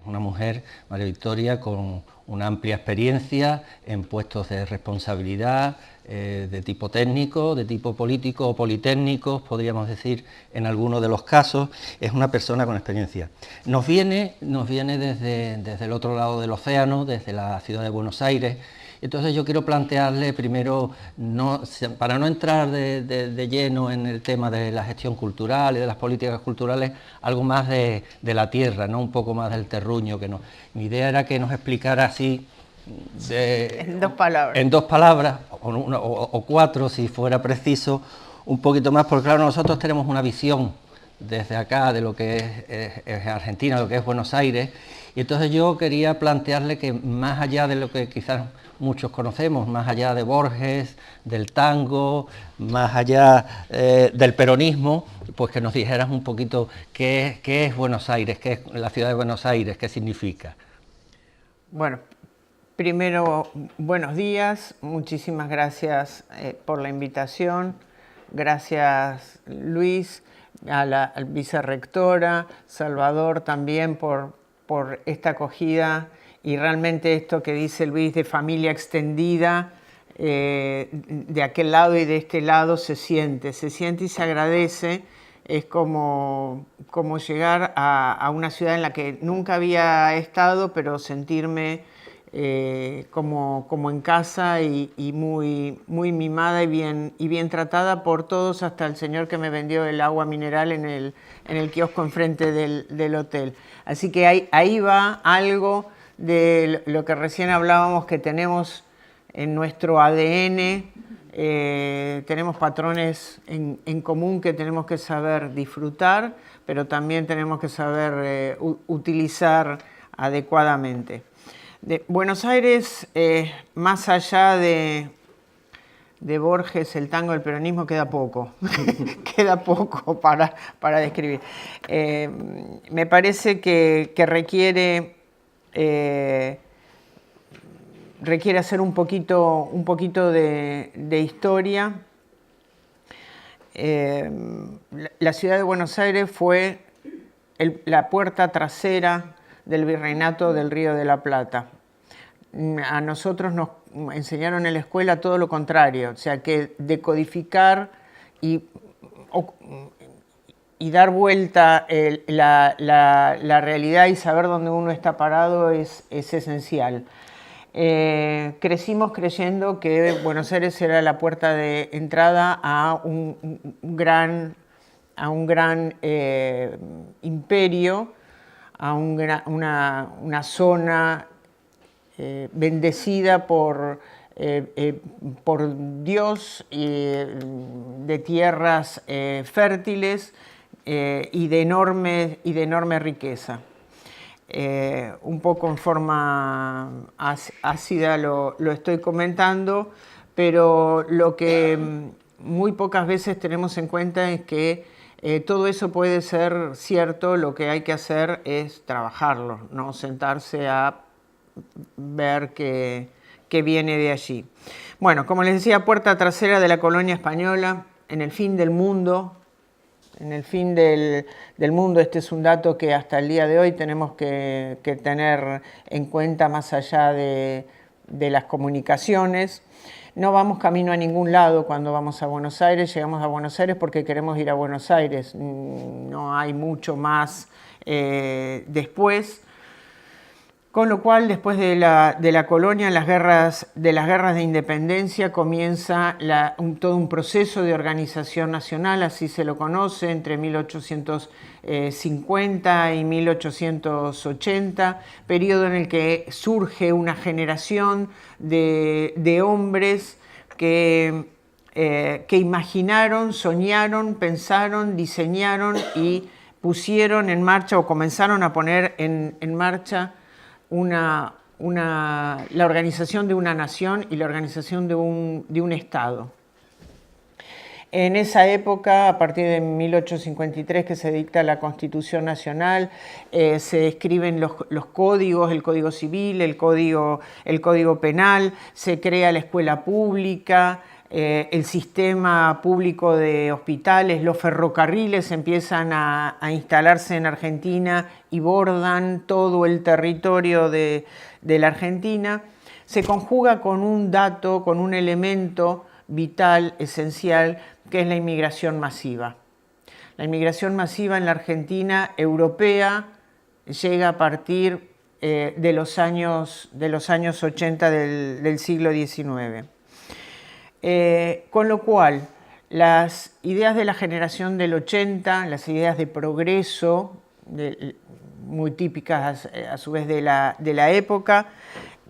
una mujer, María Victoria, con una amplia experiencia en puestos de responsabilidad, de tipo técnico, de tipo político o politécnicos, podríamos decir en algunos de los casos. Es una persona con experiencia. Nos viene desde el otro lado del océano, desde la ciudad de Buenos Aires. Entonces yo quiero plantearle primero, para no entrar de lleno en el tema de la gestión cultural y de las políticas culturales, algo más de la tierra, ¿no? Un poco más del terruño. Mi idea era que nos explicara así, en dos palabras, o cuatro si fuera preciso, un poquito más, porque claro, nosotros tenemos una visión desde acá de lo que es Argentina, de lo que es Buenos Aires, y entonces yo quería plantearle que más allá de lo que quizás muchos conocemos, más allá de Borges, del tango, más allá del peronismo, pues que nos dijeras un poquito qué es Buenos Aires, qué es la ciudad de Buenos Aires, qué significa. Bueno, primero, buenos días, muchísimas gracias por la invitación, gracias Luis, a la vicerrectora, Salvador también por esta acogida, y realmente esto que dice Luis de familia extendida, de aquel lado y de este lado se siente y se agradece. Es como llegar a una ciudad en la que nunca había estado, pero sentirme como en casa y muy mimada y bien tratada por todos, hasta el señor que me vendió el agua mineral en el kiosco enfrente del hotel. Así que ahí va algo de lo que recién hablábamos, que tenemos en nuestro ADN. Tenemos patrones en común que tenemos que saber disfrutar, pero también tenemos que saber utilizar adecuadamente. Buenos Aires, más allá de Borges, el tango, el peronismo, queda poco, queda poco para describir. Me parece que requiere hacer un poquito de historia. La ciudad de Buenos Aires fue la puerta trasera del virreinato del Río de la Plata. A nosotros nos enseñaron en la escuela todo lo contrario, o sea que decodificar y dar vuelta la realidad y saber dónde uno está parado es esencial. Crecimos creyendo que Buenos Aires era la puerta de entrada a un gran imperio, a una zona bendecida por Dios, de tierras fértiles y de enorme riqueza. Un poco en forma ácida lo estoy comentando, pero lo que muy pocas veces tenemos en cuenta es que todo eso puede ser cierto. Lo que hay que hacer es trabajarlo, no sentarse a ver qué viene de allí. Bueno, como les decía, puerta trasera de la colonia española, en el fin del mundo. En el fin del mundo, este es un dato que hasta el día de hoy tenemos que tener en cuenta, más allá de las comunicaciones. No vamos camino a ningún lado cuando vamos a Buenos Aires. Llegamos a Buenos Aires porque queremos ir a Buenos Aires. No hay mucho más después. Con lo cual, después de la colonia, de las guerras de independencia, comienza todo un proceso de organización nacional, así se lo conoce, entre 1850 y 1880, periodo en el que surge una generación de hombres que imaginaron, soñaron, pensaron, diseñaron y pusieron en marcha, o comenzaron a poner en marcha, la organización de una nación y la organización de un Estado. En esa época, a partir de 1853, que se dicta la Constitución Nacional, se escriben los códigos, el Código Civil, el Código Penal, se crea la escuela pública, el sistema público de hospitales, los ferrocarriles empiezan a instalarse en Argentina y bordan todo el territorio de la Argentina, se conjuga con un dato, con un elemento vital, esencial, que es la inmigración masiva. La inmigración masiva en la Argentina europea llega a partir de los años 80 del siglo XIX. Con lo cual, las ideas de la generación del 80, las ideas de progreso, muy típicas a su vez de la época,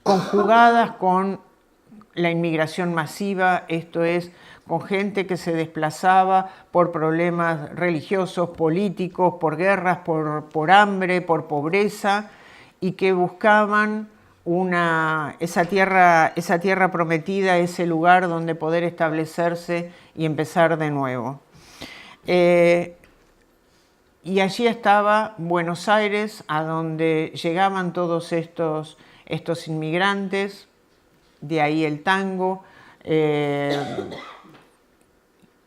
conjugadas con la inmigración masiva, esto es, con gente que se desplazaba por problemas religiosos, políticos, por guerras, por hambre, por pobreza, y que buscaban esa tierra prometida, ese lugar donde poder establecerse y empezar de nuevo. Y allí estaba Buenos Aires, a donde llegaban todos estos inmigrantes, de ahí el tango,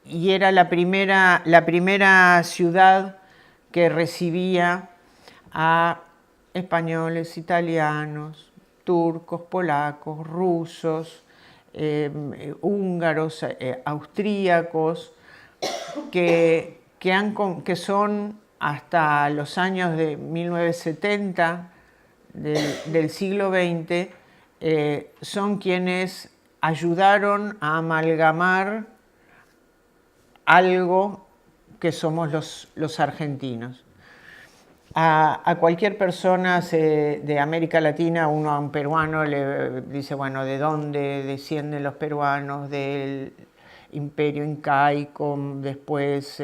y era la primera ciudad que recibía a españoles, italianos, turcos, polacos, rusos, húngaros, austríacos, que son hasta los años de 1970 del siglo XX, son quienes ayudaron a amalgamar algo que somos los argentinos. A cualquier persona de América Latina, a un peruano le dice, bueno, ¿de dónde descienden los peruanos? Del imperio incaico, después,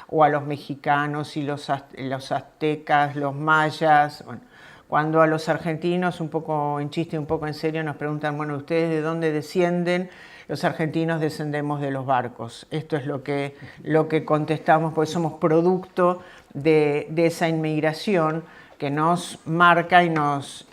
o a los mexicanos y los aztecas, los mayas. Bueno, cuando a los argentinos, un poco en chiste, un poco en serio, nos preguntan, bueno, ¿ustedes de dónde descienden? Los argentinos descendemos de los barcos. Esto es lo que contestamos, porque somos producto de esa inmigración que nos marca y nos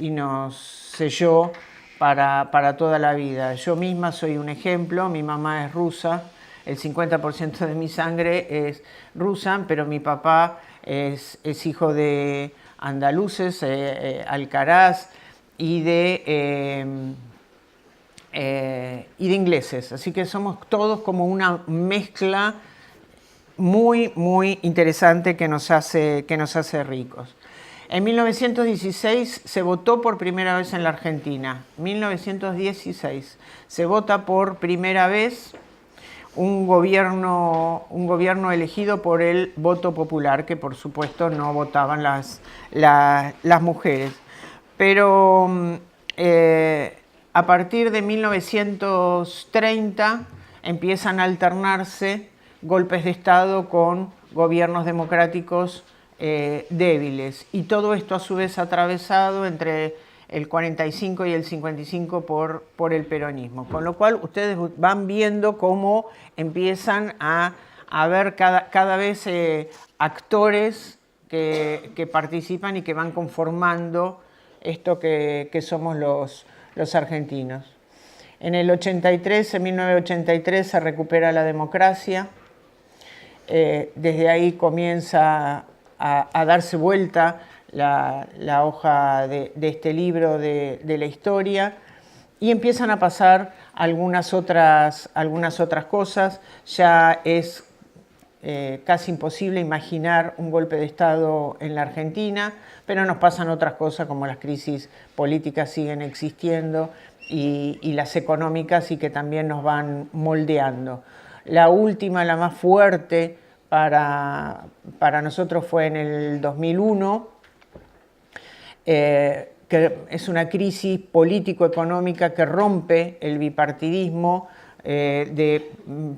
selló para toda la vida. Yo misma soy un ejemplo, mi mamá es rusa, el 50% de mi sangre es rusa, pero mi papá es hijo de andaluces, Alcaraz, y de ingleses. Así que somos todos como una mezcla muy, muy interesante que nos hace ricos. En 1916 se votó por primera vez en la Argentina. 1916 se vota por primera vez un gobierno elegido por el voto popular, que por supuesto no votaban las mujeres. Pero a partir de 1930 empiezan a alternarse golpes de Estado con gobiernos democráticos débiles. Y todo esto a su vez atravesado entre el 45 y el 55 por el peronismo. Con lo cual ustedes van viendo cómo empiezan a haber cada vez actores que participan y que van conformando esto que somos los argentinos. En el 83, en 1983, se recupera la democracia. Desde ahí comienza a darse vuelta la hoja de este libro de la historia y empiezan a pasar algunas otras cosas. Ya es casi imposible imaginar un golpe de Estado en la Argentina, pero nos pasan otras cosas como las crisis políticas siguen existiendo y las económicas, y que también nos van moldeando. La última, la más fuerte para nosotros, fue en el 2001, que es una crisis político-económica que rompe el bipartidismo de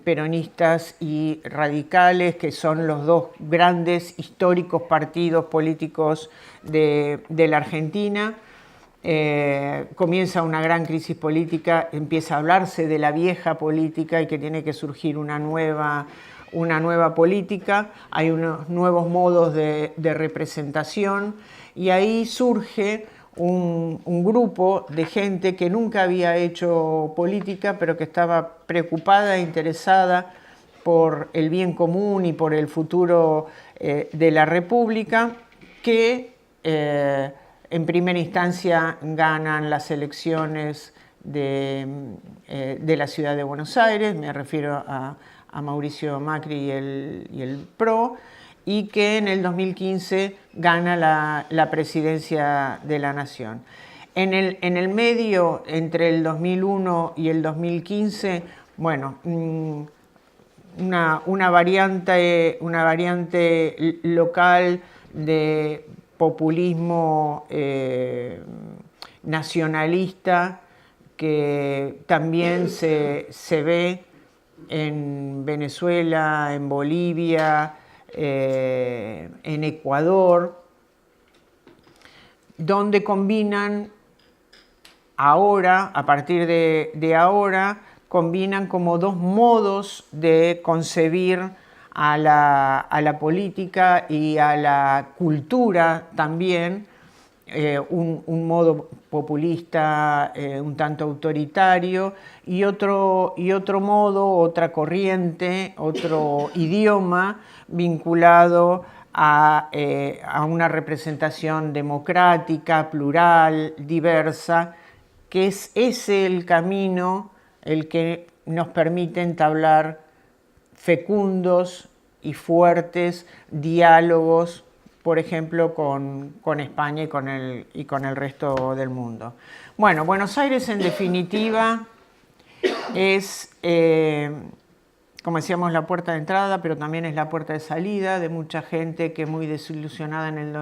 peronistas y radicales, que son los dos grandes históricos partidos políticos de la Argentina. Comienza una gran crisis política, empieza a hablarse de la vieja política y que tiene que surgir una nueva política, hay unos nuevos modos de representación, y ahí surge un grupo de gente que nunca había hecho política, pero que estaba preocupada e interesada por el bien común y por el futuro de la República, que en primera instancia ganan las elecciones de la ciudad de Buenos Aires, me refiero a Mauricio Macri y el PRO, y que en el 2015 gana la presidencia de la Nación. En el medio, entre el 2001 y el 2015, bueno, una variante local de populismo nacionalista que también se ve en Venezuela, en Bolivia, en Ecuador, donde combinan ahora, a partir de ahora, combinan como dos modos de concebir a la política y a la cultura también, un modo populista, un tanto autoritario, y otro modo, otra corriente, otro idioma vinculado a una representación democrática, plural, diversa, que es ese el camino el que nos permite entablar fecundos y fuertes diálogos, por ejemplo, con España y con el resto del mundo. Bueno, Buenos Aires, en definitiva, es, como decíamos, la puerta de entrada, pero también es la puerta de salida de mucha gente que, muy desilusionada en el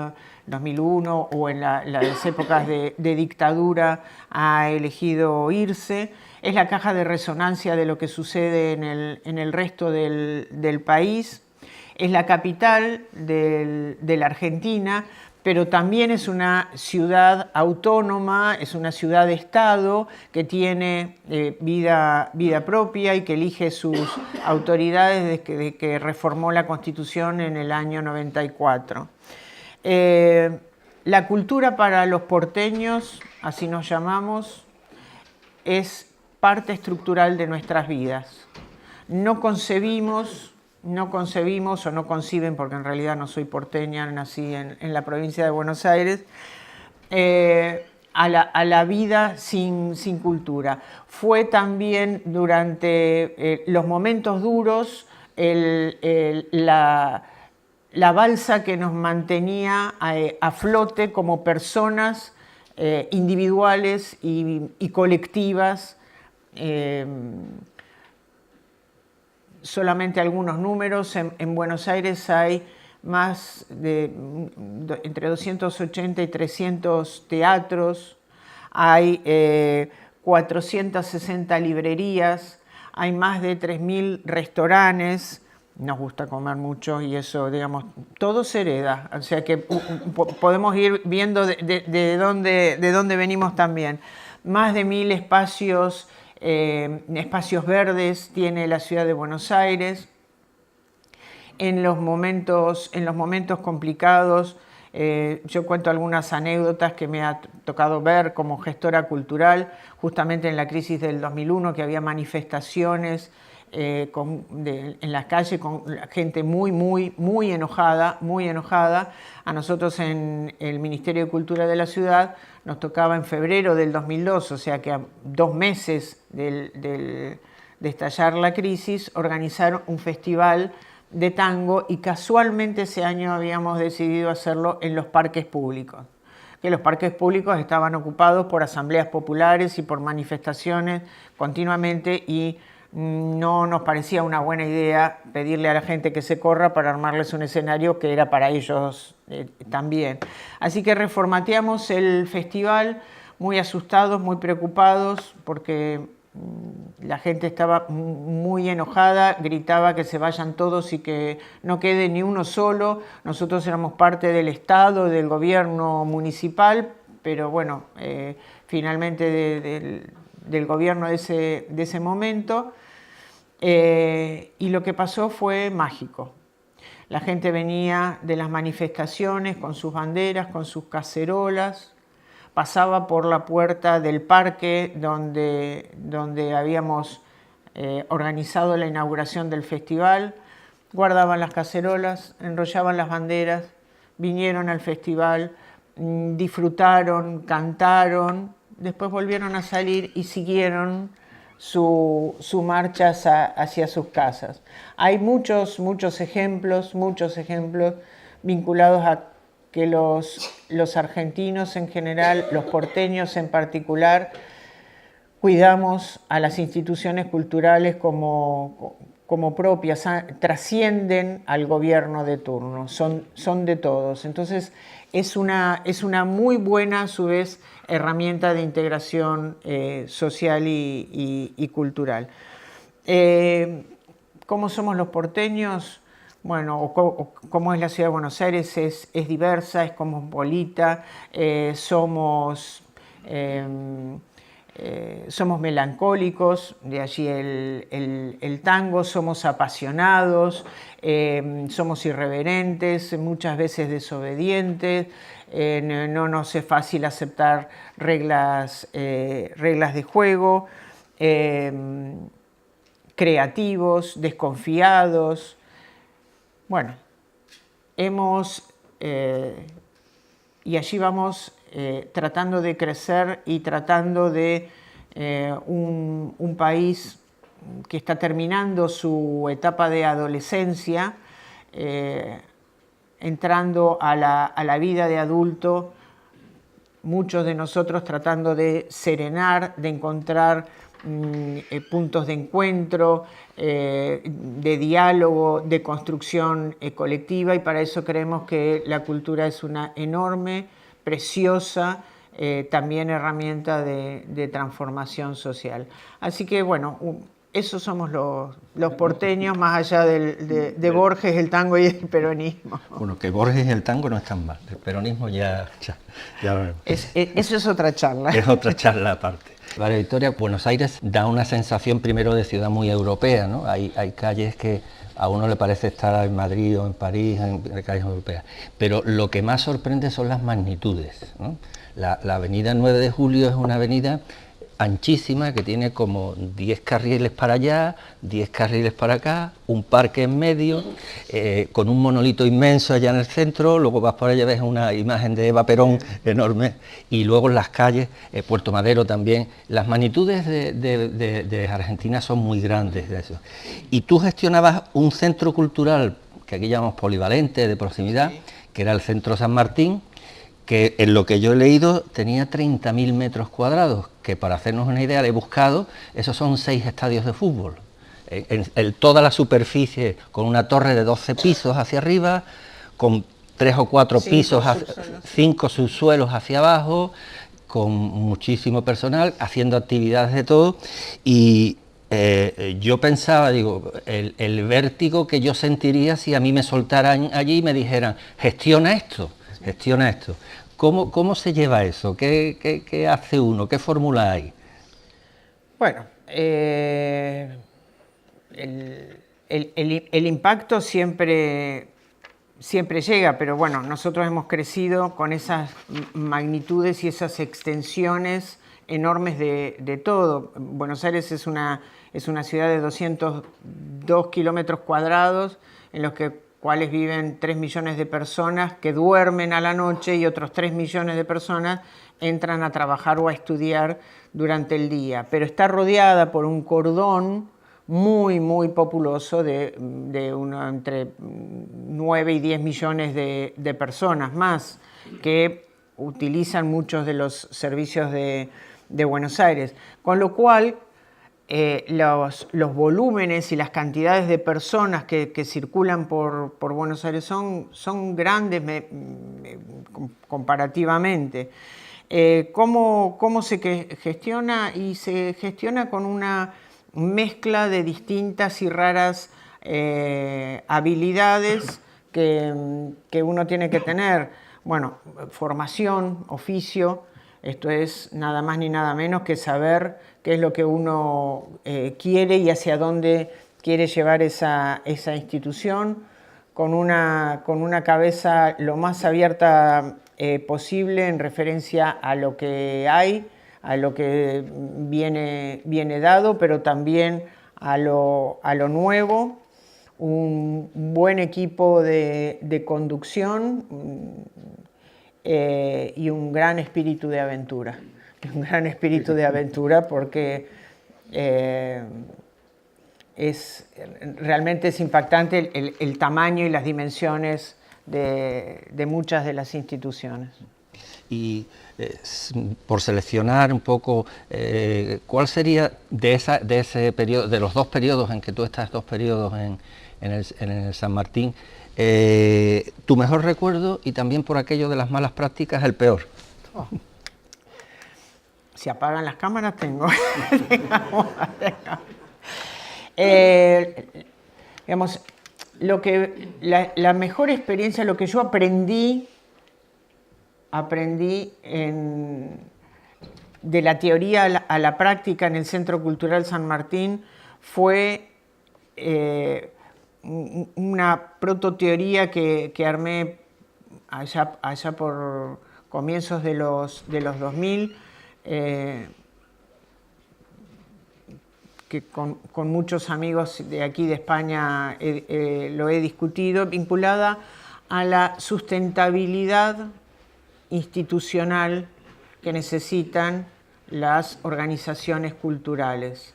2001 o en las épocas de dictadura, ha elegido irse. Es la caja de resonancia de lo que sucede en el resto del país. Es la capital de la Argentina, pero también es una ciudad autónoma, es una ciudad de Estado que tiene vida propia y que elige sus autoridades desde que reformó la Constitución en el año 94. La cultura para los porteños, así nos llamamos, es parte estructural de nuestras vidas. No concebimos o no conciben, porque en realidad no soy porteña, nací en la provincia de Buenos Aires, a la vida sin cultura. Fue también durante los momentos duros la balsa que nos mantenía a flote como personas individuales y colectivas. Solamente algunos números: en Buenos Aires hay más de entre 280 y 300 teatros, hay 460 librerías, hay más de 3.000 restaurantes. Nos gusta comer mucho y eso, digamos, todo se hereda, o sea que podemos ir viendo de dónde venimos también. Más de 1.000 espacios verdes tiene la ciudad de Buenos Aires. En los momentos complicados, yo cuento algunas anécdotas que me ha tocado ver como gestora cultural, justamente en la crisis del 2001, que había manifestaciones en las calles con gente muy enojada. A nosotros en el Ministerio de Cultura de la ciudad nos tocaba en febrero del 2002, o sea que a 2 meses de estallar la crisis, organizar un festival de tango, y casualmente ese año habíamos decidido hacerlo en los parques públicos, que los parques públicos estaban ocupados por asambleas populares y por manifestaciones continuamente, y no nos parecía una buena idea pedirle a la gente que se corra para armarles un escenario que era para ellos también. Así que reformateamos el festival, muy asustados, muy preocupados, porque la gente estaba muy enojada, gritaba que se vayan todos y que no quede ni uno solo. Nosotros éramos parte del Estado, del gobierno municipal, pero bueno, finalmente del gobierno de ese momento. Y lo que pasó fue mágico. La gente venía de las manifestaciones con sus banderas, con sus cacerolas, pasaba por la puerta del parque donde habíamos organizado la inauguración del festival, guardaban las cacerolas, enrollaban las banderas, vinieron al festival, disfrutaron, cantaron, después volvieron a salir y siguieron su marcha hacia sus casas. Hay muchos ejemplos vinculados a que los argentinos en general, los porteños en particular, cuidamos a las instituciones culturales como propias, trascienden al gobierno de turno, son de todos. Entonces es una muy buena, a su vez, herramienta de integración social y cultural. ¿Cómo somos los porteños? Bueno, cómo es la ciudad de Buenos Aires, es diversa, es cosmopolita, somos melancólicos, de allí el tango, somos apasionados, somos irreverentes, muchas veces desobedientes, no nos es fácil aceptar reglas de juego, creativos, desconfiados. Bueno, y allí vamos tratando de crecer y tratando de un país que está terminando su etapa de adolescencia, entrando a la vida de adulto, muchos de nosotros tratando de serenar, de encontrar puntos de encuentro, de diálogo, de construcción colectiva, y para eso creemos que la cultura es una enorme, preciosa, también herramienta de transformación social. Así que bueno, esos somos los porteños, más allá de Borges, el tango y el peronismo. Bueno, que Borges y el tango no están mal, el peronismo ya vemos. Eso es otra charla. Es otra charla aparte. Vale, Victoria, Buenos Aires da una sensación primero de ciudad muy europea, ¿no? Hay calles que a uno le parece estar en Madrid o en París, en calles europeas, pero lo que más sorprende son las magnitudes, ¿no? La avenida 9 de Julio es una avenida anchísima que tiene como 10 carriles para allá, 10 carriles para acá, un parque en medio, con un monolito inmenso allá en el centro, luego vas por allá, ves una imagen de Eva Perón enorme, y luego en las calles, Puerto Madero también. Las magnitudes de Argentina son muy grandes de eso. Y tú gestionabas un centro cultural, que aquí llamamos polivalente, de proximidad, que era el Centro San Martín, que en lo que yo he leído tenía 30.000 metros cuadrados, que para hacernos una idea, le he buscado, esos son 6 estadios de fútbol. Toda la superficie, con una torre de 12 pisos hacia arriba, con 3 o 4 pisos, 5 subsuelos hacia abajo, con muchísimo personal, haciendo actividades de todo, y yo pensaba, digo, el vértigo que yo sentiría si a mí me soltaran allí y me dijeran, gestiona esto. ¿Cómo se lleva eso? ¿Qué hace uno? ¿Qué fórmula hay? Bueno, el impacto siempre llega, pero bueno, nosotros hemos crecido con esas magnitudes y esas extensiones enormes de todo. Buenos Aires es una ciudad de 202 kilómetros cuadrados, en los cuales viven 3 millones de personas que duermen a la noche, y otros 3 millones de personas entran a trabajar o a estudiar durante el día. Pero está rodeada por un cordón muy, muy populoso de entre 9 y 10 millones de personas más, que utilizan muchos de los servicios de Buenos Aires. Con lo cual, los volúmenes y las cantidades de personas que circulan por Buenos Aires son grandes comparativamente. ¿Cómo se gestiona? Y se gestiona con una mezcla de distintas y raras habilidades que uno tiene que tener. Bueno, formación, oficio. Esto es nada más ni nada menos que saber qué es lo que uno quiere y hacia dónde quiere llevar esa institución, con una cabeza lo más abierta posible en referencia a lo que hay, a lo que viene dado, pero también a lo nuevo, un buen equipo de conducción y un gran espíritu de aventura. Un gran espíritu de aventura porque realmente es impactante el tamaño y las dimensiones de muchas de las instituciones. Y por seleccionar un poco, ¿cuál sería de ese periodo, de los dos periodos en que tú estás, dos periodos en el San Martín, tu mejor recuerdo y también por aquello de las malas prácticas, el peor? Oh. Si apagan las cámaras tengo. Digamos, la mejor experiencia, lo que yo aprendí de la teoría a la práctica en el Centro Cultural San Martín fue una prototeoría que armé allá por comienzos de los 2000, que con muchos amigos de aquí de España lo he discutido, vinculada a la sustentabilidad institucional que necesitan las organizaciones culturales.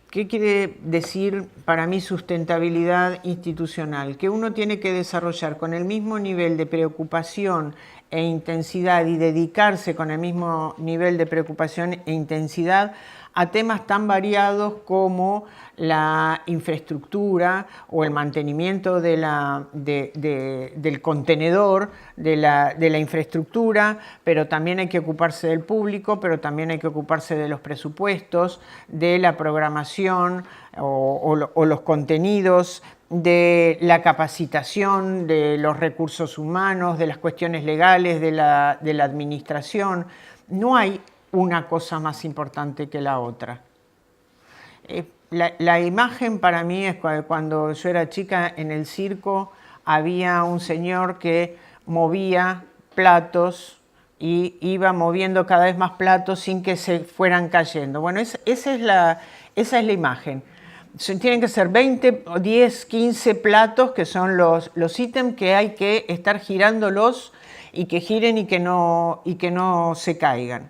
¿Qué quiere decir para mí sustentabilidad institucional? Que uno tiene que desarrollar con el mismo nivel de preocupación e intensidad y dedicarse con el mismo nivel de preocupación e intensidad a temas tan variados como la infraestructura o el mantenimiento del contenedor, de la infraestructura, pero también hay que ocuparse del público, pero también hay que ocuparse de los presupuestos, de la programación o los contenidos, de la capacitación, de los recursos humanos, de las cuestiones legales, de la administración. No hay una cosa más importante que la otra. La imagen para mí es cuando yo era chica en el circo, había un señor que movía platos y iba moviendo cada vez más platos sin que se fueran cayendo. Bueno, esa es la imagen. Tienen que ser 20, 10, 15 platos que son los ítems que hay que estar girándolos y que giren y que no se caigan.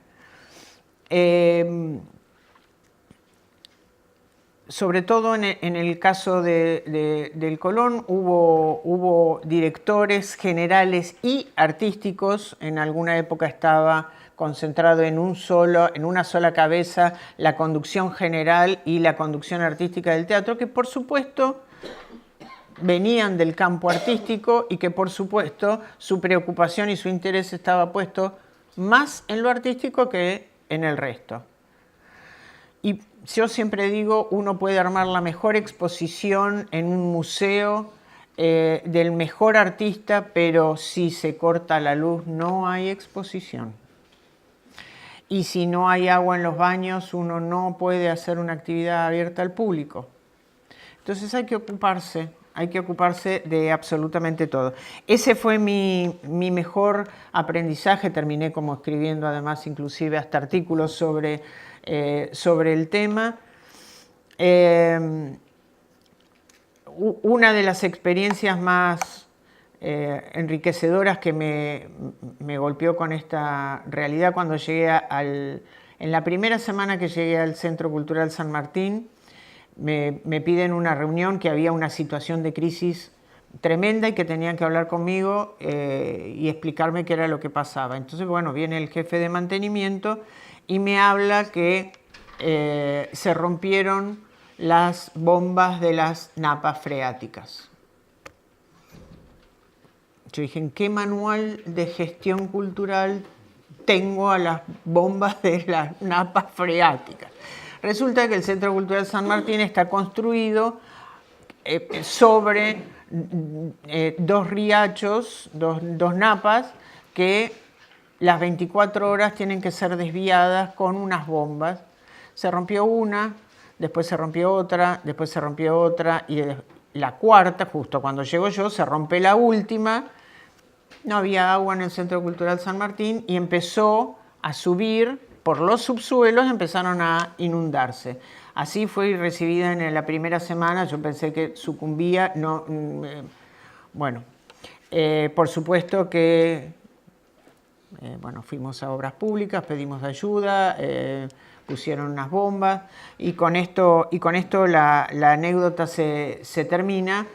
Sobre todo en el caso del Colón hubo directores generales y artísticos. En alguna época estaba concentrado en una sola cabeza la conducción general y la conducción artística del teatro, que por supuesto venían del campo artístico y que por supuesto su preocupación y su interés estaba puesto más en lo artístico que en el resto. Y yo siempre digo, uno puede armar la mejor exposición en un museo del mejor artista, pero si se corta la luz no hay exposición. Y si no hay agua en los baños, uno no puede hacer una actividad abierta al público. Entonces hay que ocuparse de absolutamente todo. Ese fue mi mejor aprendizaje. Terminé como escribiendo además inclusive hasta artículos sobre el tema. Una de las experiencias más enriquecedoras que me golpeó con esta realidad cuando llegué en la primera semana que llegué al Centro Cultural San Martín, me piden una reunión, que había una situación de crisis tremenda y que tenían que hablar conmigo y explicarme qué era lo que pasaba. Entonces, bueno, viene el jefe de mantenimiento y me habla que se rompieron las bombas de las napas freáticas. Yo dije, ¿en qué manual de gestión cultural tengo a las bombas de las napas freáticas? Resulta que el Centro Cultural San Martín está construido sobre dos riachos, dos napas, que las 24 horas tienen que ser desviadas con unas bombas. Se rompió una, después se rompió otra, después se rompió otra, y la cuarta, justo cuando llego yo, se rompe la última, no había agua en el Centro Cultural San Martín y empezó a subir por los subsuelos, empezaron a inundarse. Así fue recibida en la primera semana, yo pensé que sucumbía, no, bueno, por supuesto que bueno, fuimos a obras públicas, pedimos ayuda, pusieron unas bombas y con esto la anécdota se termina.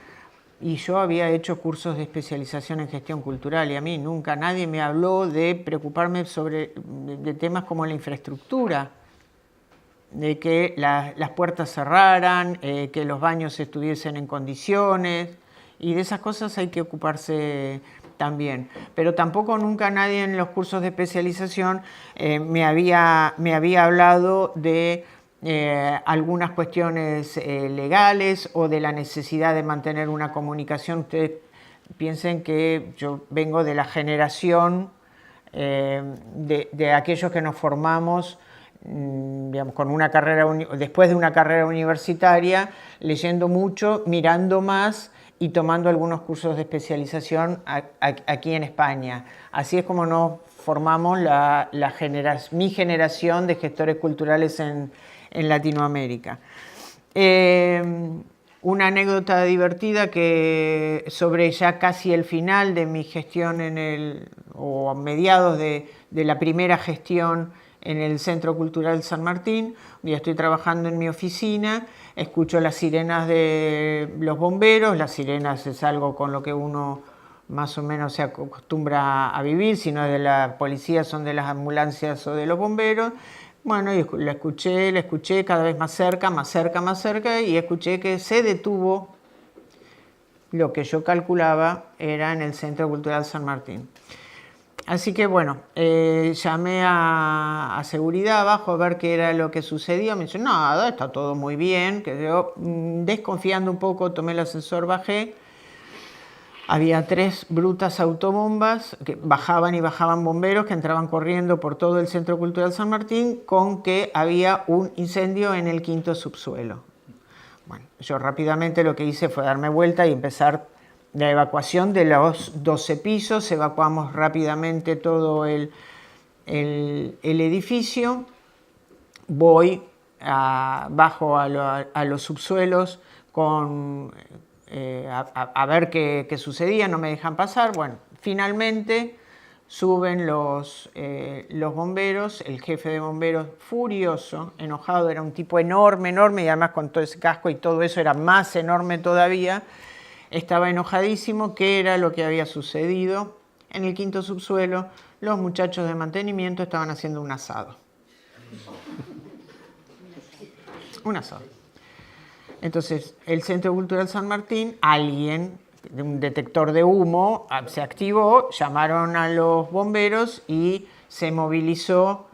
Y yo había hecho cursos de especialización en gestión cultural y a mí nunca nadie me habló de preocuparme de temas como la infraestructura, de que las puertas cerraran, que los baños estuviesen en condiciones, y de esas cosas hay que ocuparse también. Pero tampoco nunca nadie en los cursos de especialización me había hablado de algunas cuestiones legales o de la necesidad de mantener una comunicación. Ustedes piensen que yo vengo de la generación de aquellos que nos formamos digamos, con una carrera después de una carrera universitaria, leyendo mucho, mirando más y tomando algunos cursos de especialización aquí en España. Así es como nos formamos mi generación de gestores culturales en Latinoamérica. Una anécdota divertida que sobre ya casi el final de mi gestión o a mediados de la primera gestión en el Centro Cultural San Martín. Un día estoy trabajando en mi oficina, escucho las sirenas de los bomberos. Las sirenas es algo con lo que uno más o menos se acostumbra a vivir, si no es de la policía, son de las ambulancias o de los bomberos. Bueno, y la escuché cada vez más cerca, y escuché que se detuvo lo que yo calculaba era en el Centro Cultural San Martín. Así que bueno, llamé a seguridad abajo a ver qué era lo que sucedía. Me dice, nada, está todo muy bien. Que yo, desconfiando un poco, tomé el ascensor, bajé. Había 3 brutas autobombas que bajaban y bajaban bomberos que entraban corriendo por todo el Centro Cultural San Martín con que había un incendio en el 5º subsuelo. Bueno, yo rápidamente lo que hice fue darme vuelta y empezar la evacuación de los 12 pisos. Evacuamos rápidamente todo el edificio. Bajo a los subsuelos a ver qué sucedía, no me dejan pasar. Bueno, finalmente suben los bomberos, el jefe de bomberos furioso, enojado, era un tipo enorme, y además con todo ese casco y todo eso era más enorme todavía. Estaba enojadísimo. ¿Qué era lo que había sucedido? En el 5º subsuelo, los muchachos de mantenimiento estaban haciendo un asado. Un asado. Entonces, el Centro Cultural San Martín, alguien, un detector de humo, se activó, llamaron a los bomberos y se movilizó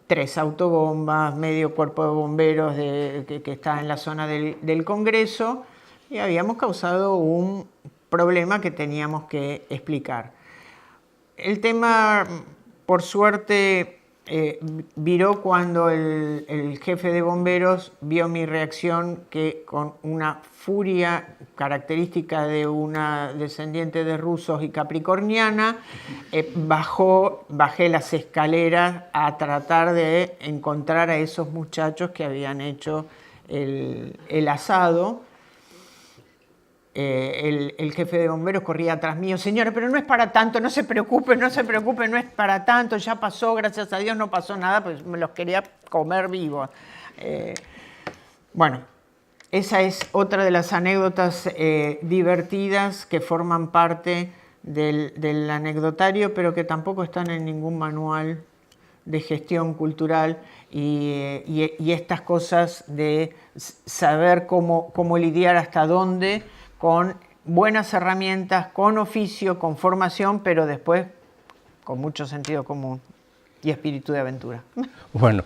3 autobombas, medio cuerpo de bomberos que está en la zona del Congreso, y habíamos causado un problema que teníamos que explicar. El tema, por suerte, viró cuando el jefe de bomberos vio mi reacción, que con una furia característica de una descendiente de rusos y capricorniana, bajé las escaleras a tratar de encontrar a esos muchachos que habían hecho el asado. El jefe de bomberos corría atrás mío, señora, pero no es para tanto, no se preocupe, no es para tanto, ya pasó, gracias a Dios no pasó nada, pues me los quería comer vivos. Bueno, esa es otra de las anécdotas divertidas que forman parte del anecdotario, pero que tampoco están en ningún manual de gestión cultural, y estas cosas de saber cómo lidiar hasta dónde, con buenas herramientas, con oficio, con formación, pero después con mucho sentido común y espíritu de aventura. Bueno,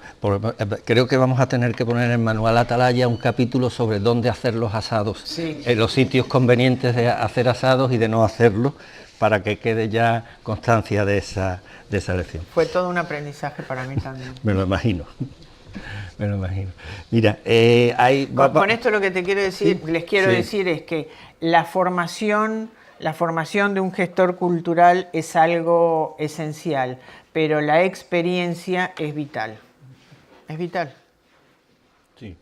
creo que vamos a tener que poner en el manual Atalaya un capítulo sobre dónde hacer los asados, sí, los sitios convenientes de hacer asados y de no hacerlos, para que quede ya constancia de esa lección. Fue todo un aprendizaje para mí también. Me lo imagino. Me lo imagino. Mira, con esto lo que te quiero decir, ¿sí? Les quiero decir es que la formación la formación de un gestor cultural es algo esencial, pero la experiencia es vital. Es vital. Sí,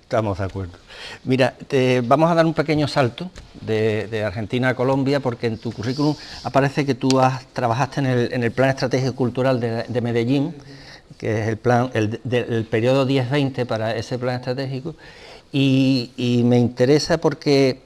estamos de acuerdo. Mira, vamos a dar un pequeño salto de Argentina a Colombia, porque en tu currículum aparece que tú trabajaste en el Plan Estratégico Cultural de Medellín, que es el periodo 10-20 para ese plan estratégico, y me interesa porque,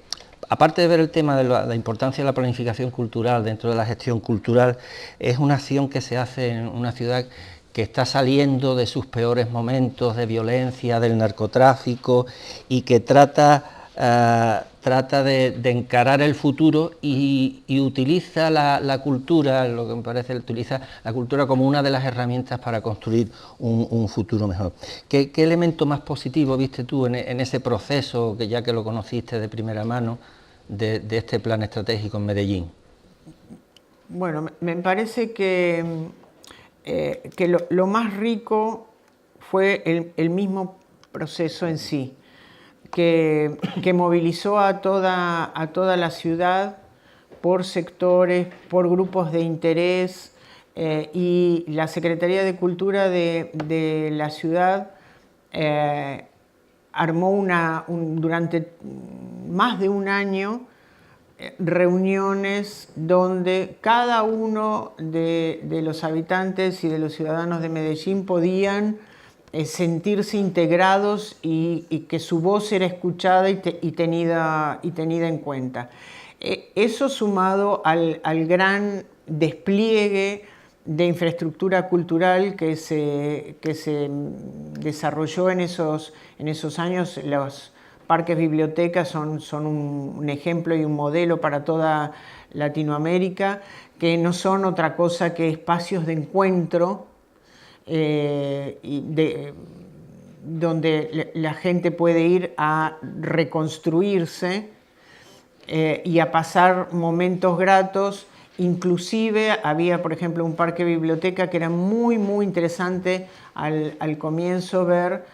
aparte de ver el tema de la importancia de la planificación cultural dentro de la gestión cultural, es una acción que se hace en una ciudad que está saliendo de sus peores momentos de violencia, del narcotráfico, y que trata de encarar el futuro y utiliza la cultura, lo que me parece, utiliza la cultura como una de las herramientas para construir un futuro mejor. ¿Qué elemento más positivo viste tú en ese proceso, que ya que lo conociste de primera mano, de este plan estratégico en Medellín? Bueno, me parece que lo más rico fue el mismo proceso en sí, que movilizó a toda la ciudad por sectores, por grupos de interés, y la Secretaría de Cultura de la ciudad armó durante más de un año reuniones donde cada uno de los habitantes y de los ciudadanos de Medellín podían sentirse integrados y que su voz era escuchada y tenida en cuenta. Eso sumado al gran despliegue de infraestructura cultural que se desarrolló en esos años. Los parques bibliotecas son un ejemplo y un modelo para toda Latinoamérica, que no son otra cosa que espacios de encuentro donde la gente puede ir a reconstruirse y a pasar momentos gratos. Inclusive había, por ejemplo, un parque biblioteca que era muy interesante al comienzo ver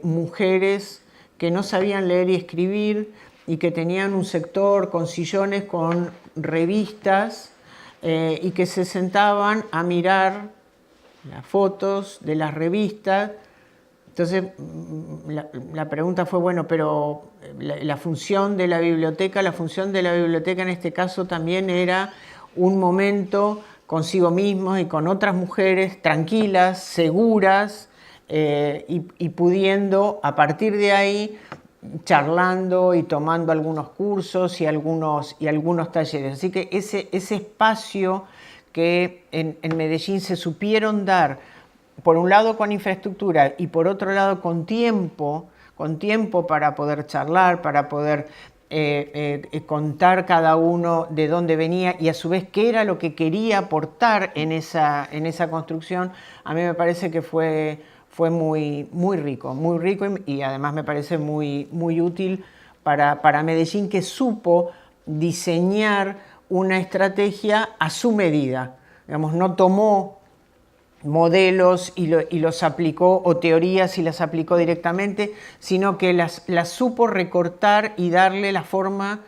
mujeres que no sabían leer y escribir y que tenían un sector con sillones, con revistas, y que se sentaban a mirar las fotos de las revistas. Entonces la pregunta fue, bueno, pero la función de la biblioteca en este caso también era un momento consigo mismos y con otras mujeres tranquilas, seguras, y pudiendo a partir de ahí charlando y tomando algunos cursos y algunos talleres. Así que ese espacio que en Medellín se supieron dar, por un lado con infraestructura y por otro lado con tiempo para poder charlar, para poder contar cada uno de dónde venía y a su vez qué era lo que quería aportar en esa construcción, a mí me parece que fue muy rico y además me parece muy útil para Medellín, que supo diseñar una estrategia a su medida. Digamos, no tomó modelos y los aplicó, o teorías y las aplicó directamente, sino que las supo recortar y darle la forma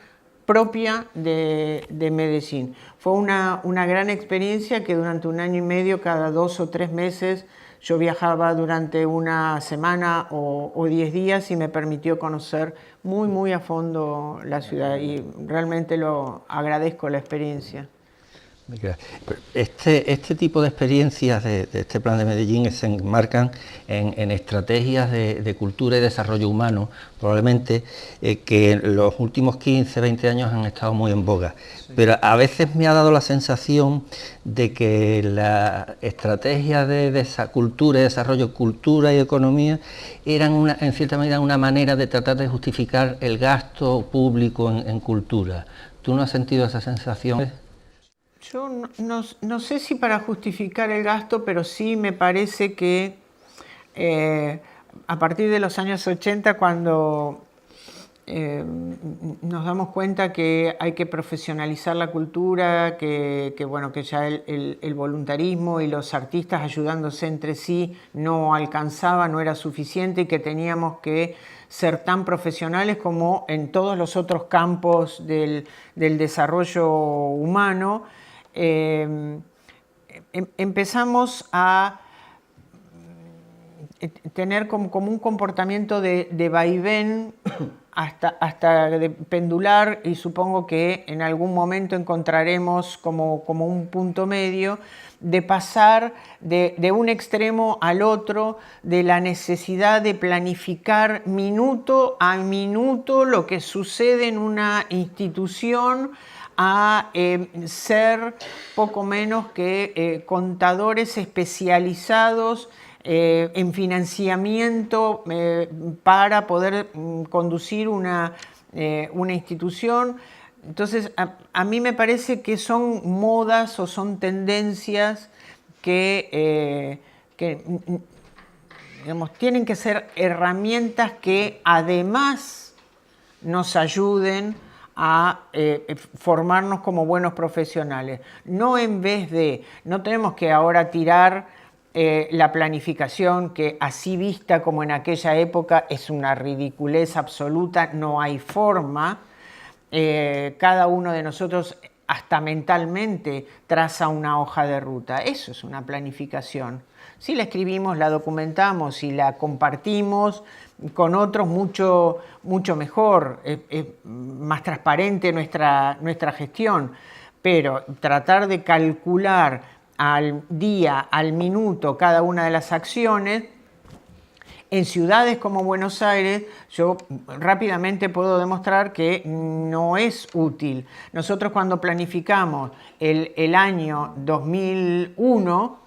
propia de Medellín. Fue una gran experiencia que durante un año y medio, cada 2 o 3 meses, yo viajaba durante una semana o 10 días y me permitió conocer muy a fondo la ciudad, y realmente lo agradezco la experiencia. Este tipo de experiencias de este plan de Medellín se enmarcan en estrategias de cultura y desarrollo humano, probablemente, que en los últimos 15, 20 años han estado muy en boga. Sí. Pero a veces me ha dado la sensación de que las estrategias de cultura y desarrollo, cultura y economía, eran en cierta medida una manera de tratar de justificar el gasto público en cultura. ¿Tú no has sentido esa sensación? Yo no sé si para justificar el gasto, pero sí me parece que a partir de los años 80, cuando nos damos cuenta que hay que profesionalizar la cultura, que ya el voluntarismo y los artistas ayudándose entre sí no alcanzaba, no era suficiente, y que teníamos que ser tan profesionales como en todos los otros campos del desarrollo humano. Empezamos a tener como un comportamiento de vaivén hasta de pendular, y supongo que en algún momento encontraremos como un punto medio de pasar de un extremo al otro, de la necesidad de planificar minuto a minuto lo que sucede en una institución, a ser poco menos que contadores especializados en financiamiento para poder conducir una institución. Entonces, a mí me parece que son modas o son tendencias que digamos, tienen que ser herramientas que además nos ayuden a formarnos como buenos profesionales. No tenemos que ahora tirar la planificación, que así vista como en aquella época es una ridiculez absoluta, no hay forma. Cada uno de nosotros hasta mentalmente traza una hoja de ruta. Eso es una planificación. Si la escribimos, la documentamos y la compartimos con otros, mucho mejor, es más transparente nuestra gestión. Pero tratar de calcular al día, al minuto, cada una de las acciones, en ciudades como Buenos Aires, yo rápidamente puedo demostrar que no es útil. Nosotros, cuando planificamos el año 2001,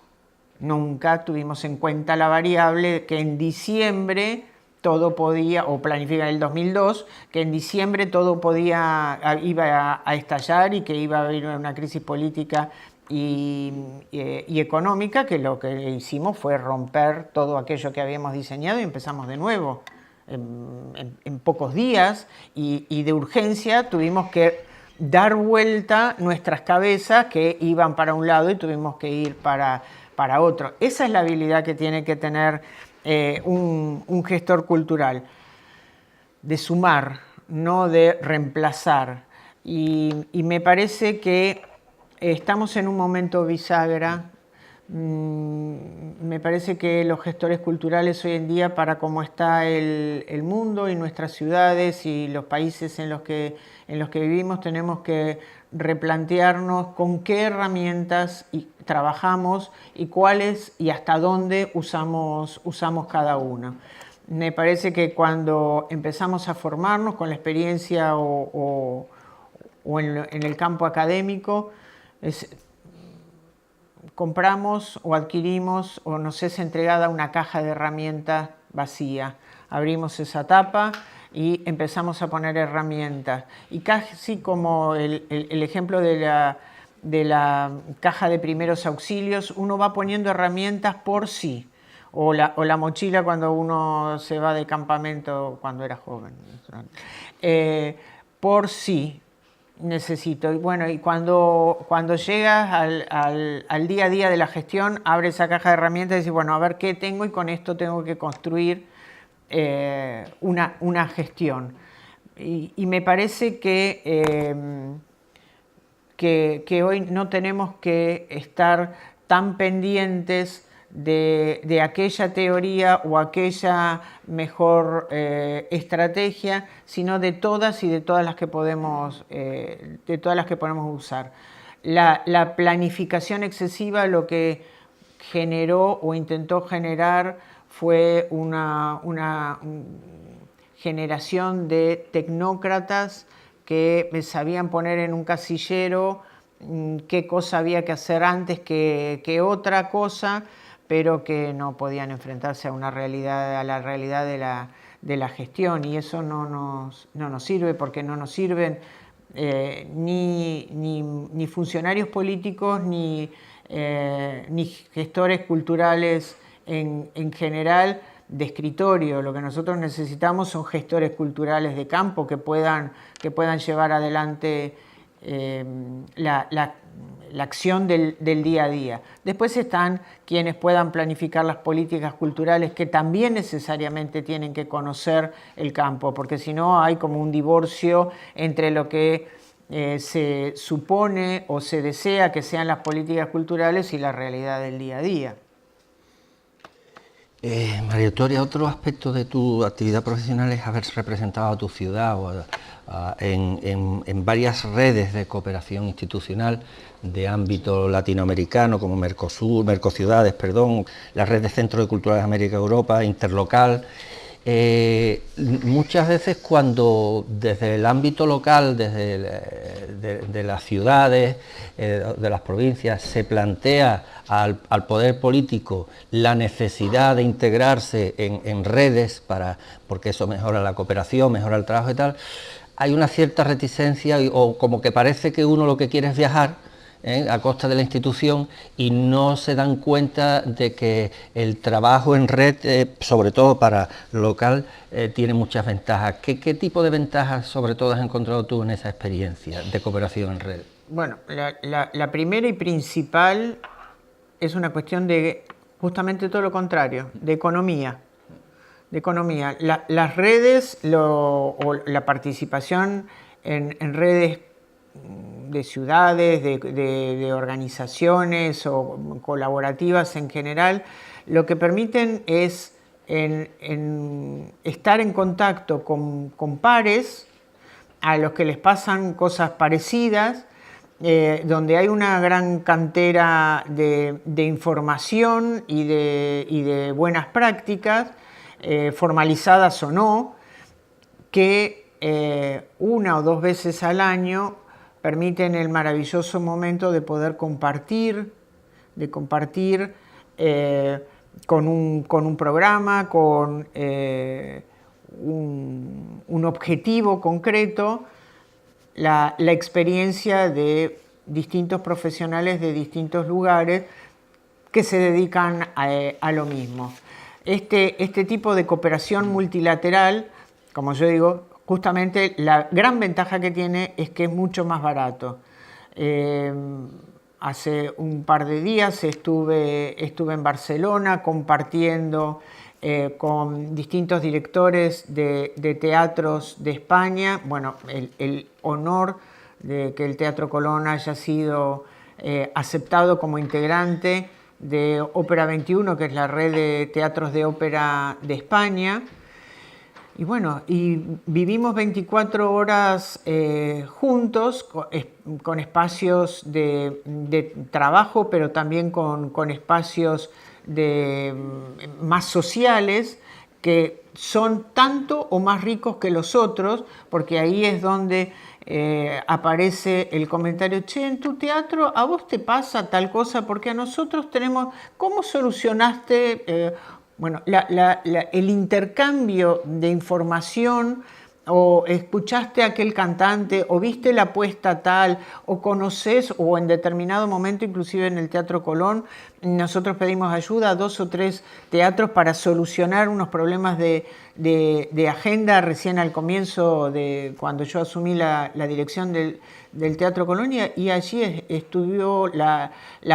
nunca tuvimos en cuenta la variable que en diciembre todo podía, o planificar el 2002, que en diciembre todo iba a estallar y que iba a haber una crisis política y económica, que lo que hicimos fue romper todo aquello que habíamos diseñado y empezamos de nuevo en pocos días, y de urgencia tuvimos que dar vuelta nuestras cabezas que iban para un lado y tuvimos que ir para otro. Esa es la habilidad que tiene que tener un gestor cultural, de sumar, no de reemplazar. Y me parece que estamos en un momento bisagra. Me parece que los gestores culturales hoy en día, para cómo está el mundo y nuestras ciudades y los países en los que vivimos, tenemos que replantearnos con qué herramientas trabajamos y cuáles y hasta dónde usamos cada una. Me parece que cuando empezamos a formarnos con la experiencia o en el campo académico, compramos o adquirimos o nos es entregada una caja de herramientas vacía. Abrimos esa tapa y empezamos a poner herramientas. Y casi como el ejemplo de la caja de primeros auxilios, uno va poniendo herramientas por sí. O la mochila cuando uno se va de campamento cuando era joven. Por sí. Necesito. Y bueno, y cuando llegas al día a día de la gestión, abres esa caja de herramientas y dices, bueno, a ver qué tengo, y con esto tengo que construir una gestión. Y me parece que hoy no tenemos que estar tan pendientes de aquella teoría o aquella mejor estrategia, sino de todas las que podemos usar. La planificación excesiva lo que generó o intentó generar fue una generación de tecnócratas que sabían poner en un casillero qué cosa había que hacer antes que otra cosa, pero que no podían enfrentarse a la realidad de la gestión, y eso no nos sirve, porque no nos sirven ni funcionarios políticos ni gestores culturales en general, de escritorio. Lo que nosotros necesitamos son gestores culturales de campo que puedan llevar adelante la acción del día a día. Después están quienes puedan planificar las políticas culturales, que también necesariamente tienen que conocer el campo, porque si no hay como un divorcio entre lo que se supone o se desea que sean las políticas culturales y la realidad del día a día. María Victoria, otro aspecto de tu actividad profesional es haber representado a tu ciudad en varias redes de cooperación institucional de ámbito latinoamericano, como Mercociudades, la red de Centros de Cultura de América y Europa, Interlocal. Muchas veces cuando desde el ámbito local, de las ciudades, de las provincias, se plantea al poder político la necesidad de integrarse en redes porque eso mejora la cooperación, mejora el trabajo y tal, hay una cierta reticencia o como que parece que uno lo que quiere es viajar a costa de la institución y no se dan cuenta de que el trabajo en red, sobre todo para lo local, tiene muchas ventajas. ¿Qué tipo de ventajas sobre todo has encontrado tú en esa experiencia de cooperación en red? Bueno, la primera y principal es una cuestión de justamente todo lo contrario, de economía. Las redes o la participación en redes de ciudades, de organizaciones o colaborativas en general, lo que permiten es estar en contacto con pares a los que les pasan cosas parecidas, donde hay una gran cantera de información y de buenas prácticas, formalizadas o no, que una o dos veces al año permiten el maravilloso momento de poder compartir con un programa, con un objetivo concreto, la experiencia de distintos profesionales de distintos lugares que se dedican a lo mismo. Este tipo de cooperación multilateral, como yo digo, justamente la gran ventaja que tiene es que es mucho más barato. Hace un par de días estuve en Barcelona compartiendo con distintos directores de teatros de España. Bueno, el honor de que el Teatro Colón haya sido aceptado como integrante de Ópera 21, que es la red de teatros de ópera de España. Y bueno, vivimos 24 horas juntos, con espacios de trabajo, pero también con espacios más sociales, que son tanto o más ricos que los otros, porque ahí es donde aparece el comentario: che, en tu teatro a vos te pasa tal cosa, porque a nosotros tenemos... ¿Cómo solucionaste...? Bueno, el intercambio de información, o escuchaste a aquel cantante, o viste la puesta tal, o conoces, o en determinado momento, inclusive en el Teatro Colón, nosotros pedimos ayuda a 2 o 3 teatros para solucionar unos problemas de agenda recién al comienzo, cuando yo asumí la dirección del Teatro Colón, y allí estuvo la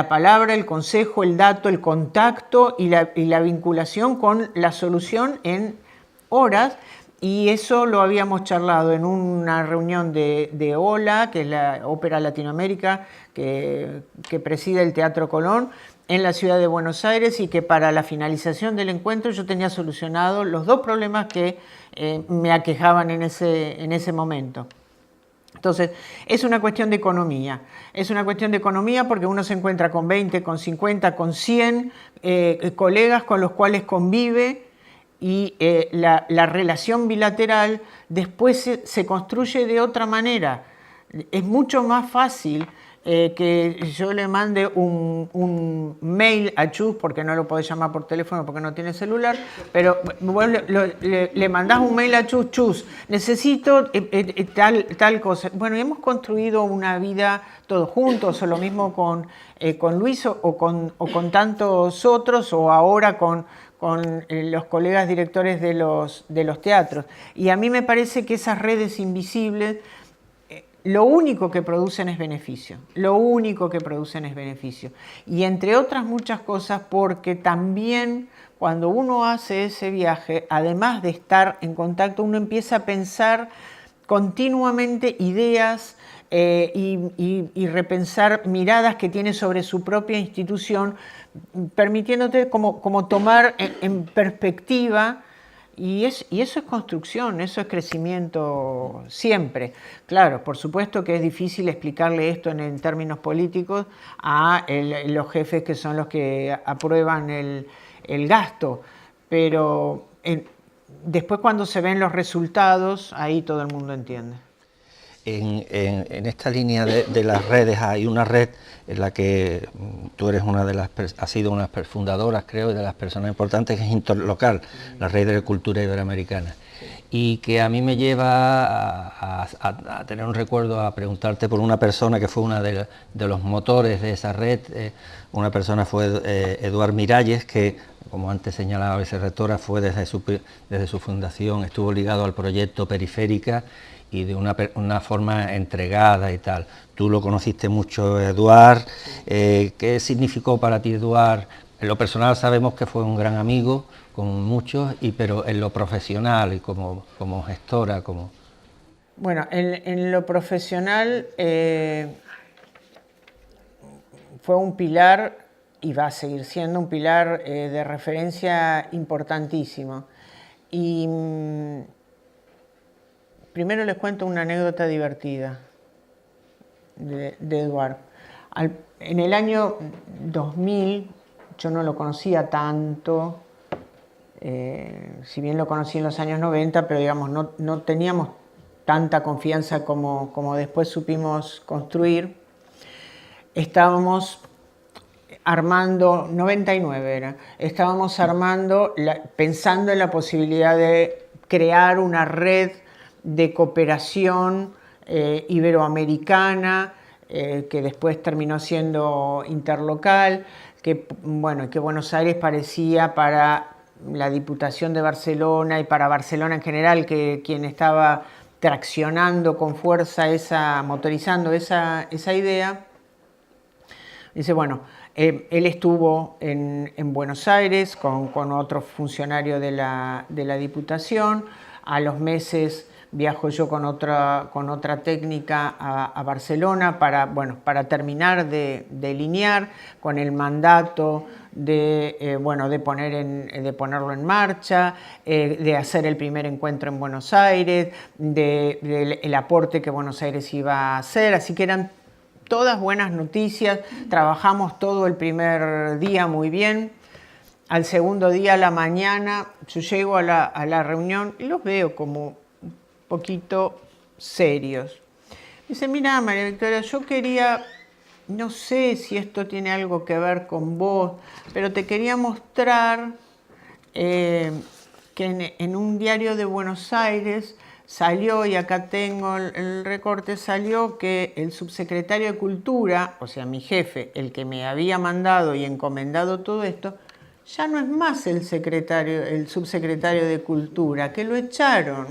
palabra, el consejo, el dato, el contacto y la vinculación con la solución en horas. Y eso lo habíamos charlado en una reunión de OLA, que es la Ópera Latinoamérica, que preside el Teatro Colón en la ciudad de Buenos Aires, y que para la finalización del encuentro yo tenía solucionado los 2 problemas que me aquejaban en ese momento. Entonces, es una cuestión de economía. Es una cuestión de economía porque uno se encuentra con 20, con 50, con 100 colegas con los cuales convive, y la relación bilateral después se construye de otra manera. Es mucho más fácil que yo le mande un mail a Chus, porque no lo podés llamar por teléfono porque no tiene celular, pero vos le mandás un mail a Chus, necesito tal cosa. Bueno, hemos construido una vida todos juntos, o lo mismo con Luis o con tantos otros, o ahora con con los colegas directores de los teatros. Y a mí me parece que esas redes invisibles lo único que producen es beneficio, lo único que producen es beneficio. Y entre otras muchas cosas porque también cuando uno hace ese viaje, además de estar en contacto, uno empieza a pensar continuamente ideas y repensar miradas que tiene sobre su propia institución, permitiéndote como tomar en perspectiva. Y eso es construcción, eso es crecimiento siempre. Claro, por supuesto que es difícil explicarle esto en términos políticos a los jefes que son los que aprueban el gasto, pero después cuando se ven los resultados, ahí todo el mundo entiende. En esta línea de las redes hay una red en la que tú eres has sido una de las fundadoras, creo, y de las personas importantes, que es Interlocal, la red de cultura iberoamericana, y que a mí me lleva a tener un recuerdo, a preguntarte por una persona que fue una de los motores de esa red. Una persona fue Eduard Miralles, que, como antes señalaba a veces rectora, fue desde su fundación, estuvo ligado al proyecto Periférica, y de una forma entregada y tal. Tú lo conociste mucho, Eduard. ¿Qué significó para ti, Eduard? En lo personal sabemos que fue un gran amigo, como muchos, pero en lo profesional y como gestora, como... Bueno, en lo profesional fue un pilar, y va a seguir siendo un pilar de referencia importantísimo. Y primero les cuento una anécdota divertida de Eduard. En el año 2000, yo no lo conocía tanto, si bien lo conocí en los años 90, pero digamos, no teníamos tanta confianza como después supimos construir. Estábamos armando, 99 era, estábamos armando, pensando en la posibilidad de crear una red de cooperación iberoamericana, que después terminó siendo Interlocal, que Buenos Aires parecía para la Diputación de Barcelona y para Barcelona en general, que quien estaba traccionando con fuerza motorizando esa idea. Dice, bueno, él estuvo en Buenos Aires con otro funcionario de la Diputación. A los meses viajo yo con otra técnica a Barcelona para terminar de delinear con el mandato de ponerlo en marcha, de hacer el primer encuentro en Buenos Aires, del aporte que Buenos Aires iba a hacer. Así que eran todas buenas noticias. Trabajamos todo el primer día muy bien. Al segundo día a la mañana yo llego a la reunión y los veo como un poquito serios. Dice, mira, María Victoria, yo quería, no sé si esto tiene algo que ver con vos, pero te quería mostrar que en un diario de Buenos Aires salió, y acá tengo el recorte, salió que el subsecretario de Cultura, o sea, mi jefe, el que me había mandado y encomendado todo esto, ya no es más el subsecretario de Cultura, que lo echaron.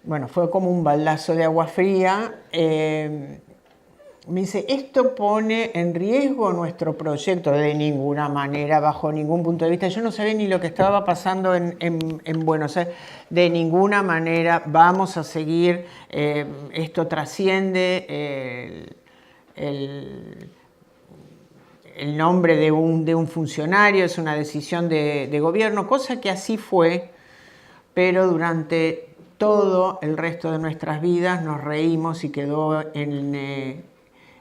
Bueno, fue como un baldazo de agua fría. Me dice, esto pone en riesgo nuestro proyecto. De ninguna manera, bajo ningún punto de vista. Yo no sabía ni lo que estaba pasando en Buenos Aires. De ninguna manera vamos a seguir. Esto trasciende el nombre de un funcionario, es una decisión de gobierno, cosa que así fue, pero durante todo el resto de nuestras vidas nos reímos y quedó en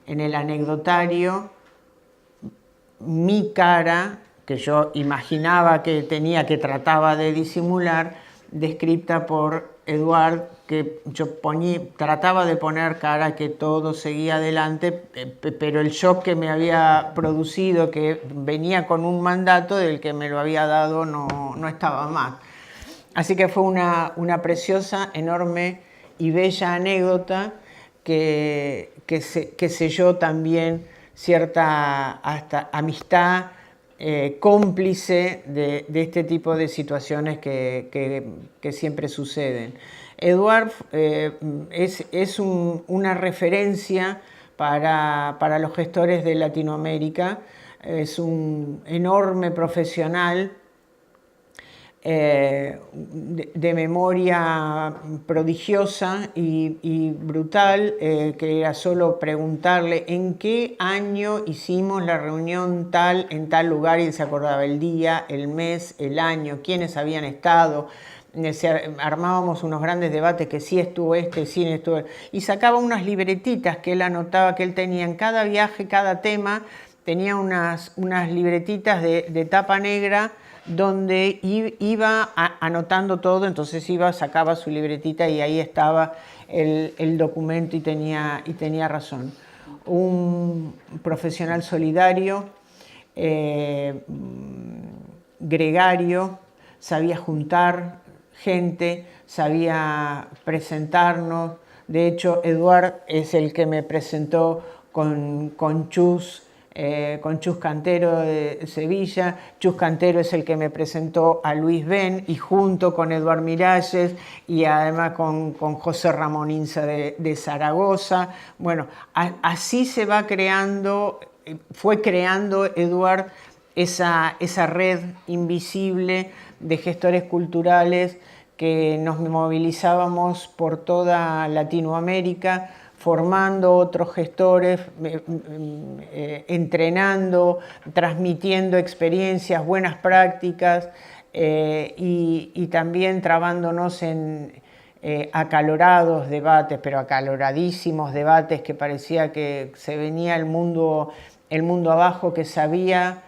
el anecdotario mi cara, que yo imaginaba que trataba de disimular, descrita por Eduard, que yo trataba de poner cara que todo seguía adelante, pero el shock que me había producido, que venía con un mandato del que me lo había dado, no estaba más. Así que fue una preciosa, enorme y bella anécdota que selló también cierta hasta amistad cómplice de este tipo de situaciones que siempre suceden. Eduard es una referencia para los gestores de Latinoamérica, es un enorme profesional de memoria prodigiosa y brutal, que era solo preguntarle en qué año hicimos la reunión tal en tal lugar, y se acordaba el día, el mes, el año, quiénes habían estado. Armábamos unos grandes debates, que sí estuvo sí estuvo, y sacaba unas libretitas que él anotaba, que él tenía en cada viaje, cada tema, tenía unas libretitas de tapa negra, donde iba anotando todo. Entonces sacaba su libretita y ahí estaba el documento, y tenía razón. Un profesional solidario, gregario, sabía juntar gente, sabía presentarnos. De hecho, Eduard es el que me presentó con Chus Cantero de Sevilla. Chus Cantero es el que me presentó a Luis Ben, y junto con Eduard Miralles, y además con José Ramón Inza de Zaragoza. Bueno, así se va creando, fue creando Eduard esa red invisible de gestores culturales que nos movilizábamos por toda Latinoamérica, formando otros gestores, entrenando, transmitiendo experiencias, buenas prácticas, y también trabándonos en acalorados debates, pero acaloradísimos debates, que parecía que se venía el mundo abajo, que sabía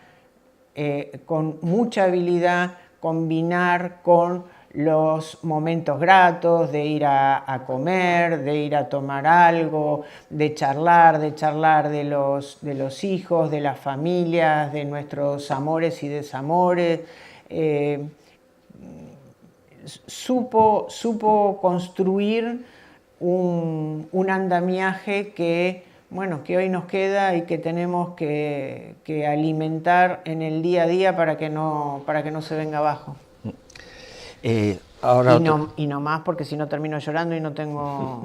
con mucha habilidad combinar con los momentos gratos de ir a comer, de ir a tomar algo, de charlar de los hijos, de las familias, de nuestros amores y desamores. Supo construir un andamiaje que hoy nos queda y que tenemos que alimentar en el día a día para que no se venga abajo. Y no más, porque si no termino llorando y no tengo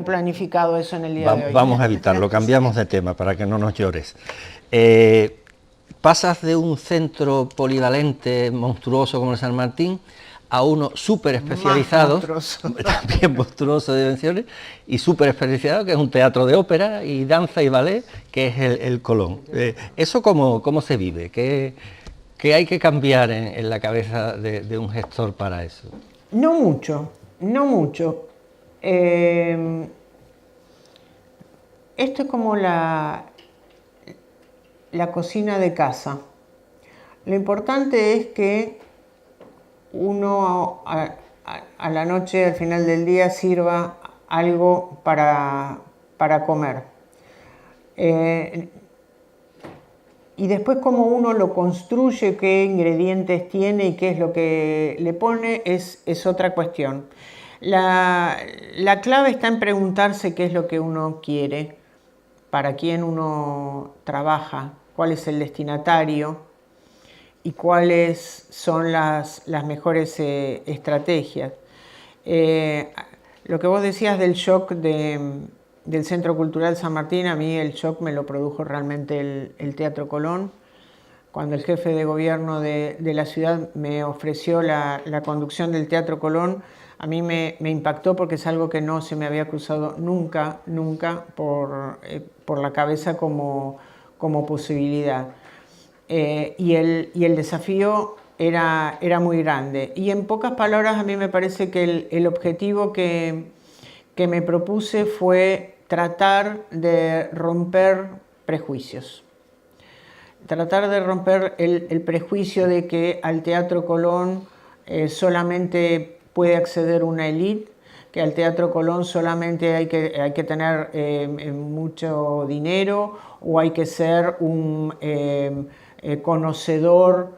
planificado eso en el día de hoy. Vamos a evitarlo, cambiamos de tema para que no nos llores. Pasas de un centro polivalente, monstruoso como el San Martín, a uno súper especializado, también monstruoso de dimensiones, y súper especializado, que es un teatro de ópera y danza y ballet, que es el Colón. ¿Eso cómo se vive? ¿Qué hay que cambiar en la cabeza de un gestor para eso? No mucho. Esto es como la cocina de casa. Lo importante es que uno a la noche, al final del día, sirva algo para comer. Y después cómo uno lo construye, qué ingredientes tiene y qué es lo que le pone, es otra cuestión. La clave está en preguntarse qué es lo que uno quiere, para quién uno trabaja, cuál es el destinatario y cuáles son las mejores estrategias. Lo que vos decías del shock del Centro Cultural San Martín, a mí el shock me lo produjo realmente el Teatro Colón. Cuando el jefe de gobierno de la ciudad me ofreció la conducción del Teatro Colón, a mí me impactó, porque es algo que no se me había cruzado nunca por la cabeza como posibilidad. Y el desafío era muy grande. Y en pocas palabras, a mí me parece que el objetivo que me propuse fue tratar de romper prejuicios. Tratar de romper el prejuicio de que al Teatro Colón solamente puede acceder una élite, que al Teatro Colón solamente hay que tener mucho dinero, o hay que ser un conocedor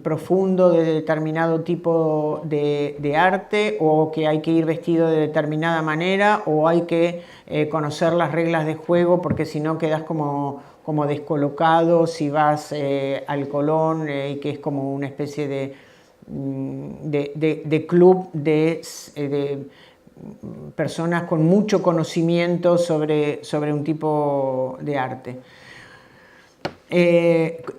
profundo de determinado tipo de arte, o que hay que ir vestido de determinada manera, o hay que conocer las reglas de juego, porque si no quedas como descolocado si vas al Colón, que es como una especie de club de personas con mucho conocimiento sobre un tipo de arte.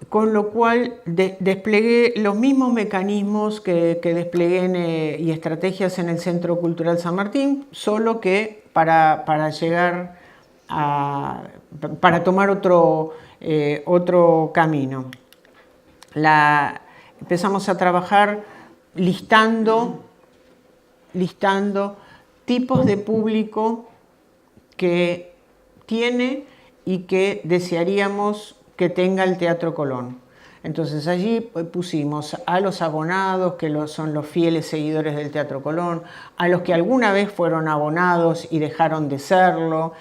Con lo cual desplegué los mismos mecanismos que desplegué y estrategias en el Centro Cultural San Martín, solo que para llegar para tomar otro camino. Empezamos a trabajar listando tipos de público que tiene y que desearíamos que tenga el Teatro Colón. Entonces allí pusimos a los abonados, que son los fieles seguidores del Teatro Colón, a los que alguna vez fueron abonados y dejaron de serlo,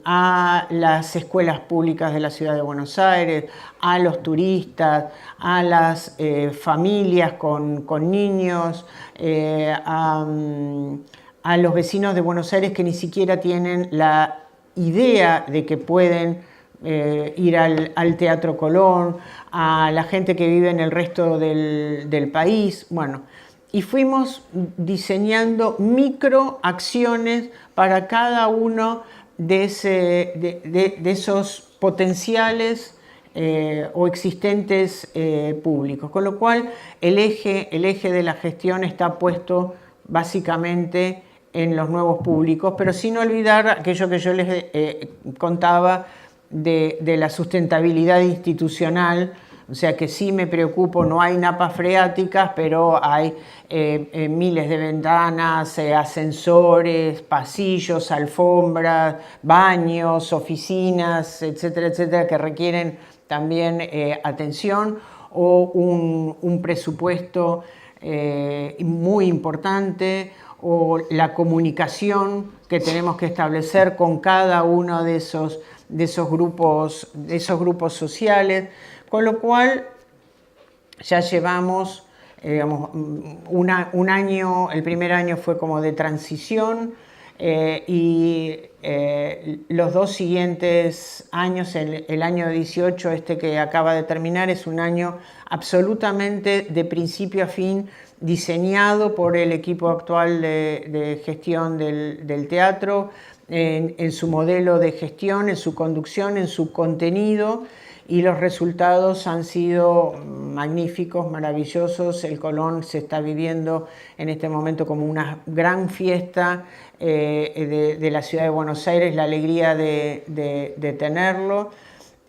a las escuelas públicas de la ciudad de Buenos Aires, a los turistas, a las familias con niños, a los vecinos de Buenos Aires que ni siquiera tienen la idea de que pueden ir al Teatro Colón, a la gente que vive en el resto del país. Bueno, y fuimos diseñando microacciones para cada uno de esos potenciales o existentes públicos. Con lo cual el eje de la gestión está puesto básicamente en los nuevos públicos, pero sin olvidar aquello que yo les contaba de la sustentabilidad institucional. O sea que sí me preocupo, no hay napas freáticas, pero hay miles de ventanas, ascensores, pasillos, alfombras, baños, oficinas, etcétera, etcétera, que requieren también atención, o un presupuesto muy importante, o la comunicación que tenemos que establecer con cada uno de esos grupos sociales. Con lo cual ya llevamos, digamos, un año, el primer año fue como de transición, y los dos siguientes años, el año 18, que acaba de terminar, es un año absolutamente de principio a fin diseñado por el equipo actual de gestión del teatro, en su modelo de gestión, en su conducción, en su contenido, y los resultados han sido magníficos, maravillosos. El Colón se está viviendo en este momento como una gran fiesta de la ciudad de Buenos Aires, la alegría de tenerlo.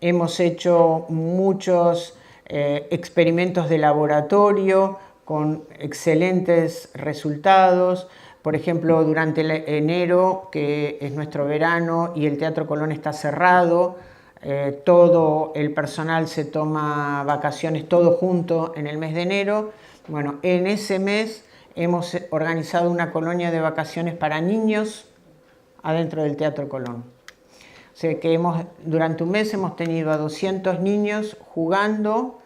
Hemos hecho muchos experimentos de laboratorio con excelentes resultados. Por ejemplo, durante enero, que es nuestro verano y el Teatro Colón está cerrado, todo el personal se toma vacaciones todo junto en el mes de enero. Bueno, en ese mes hemos organizado una colonia de vacaciones para niños adentro del Teatro Colón. O sea que durante un mes hemos tenido a 200 niños jugando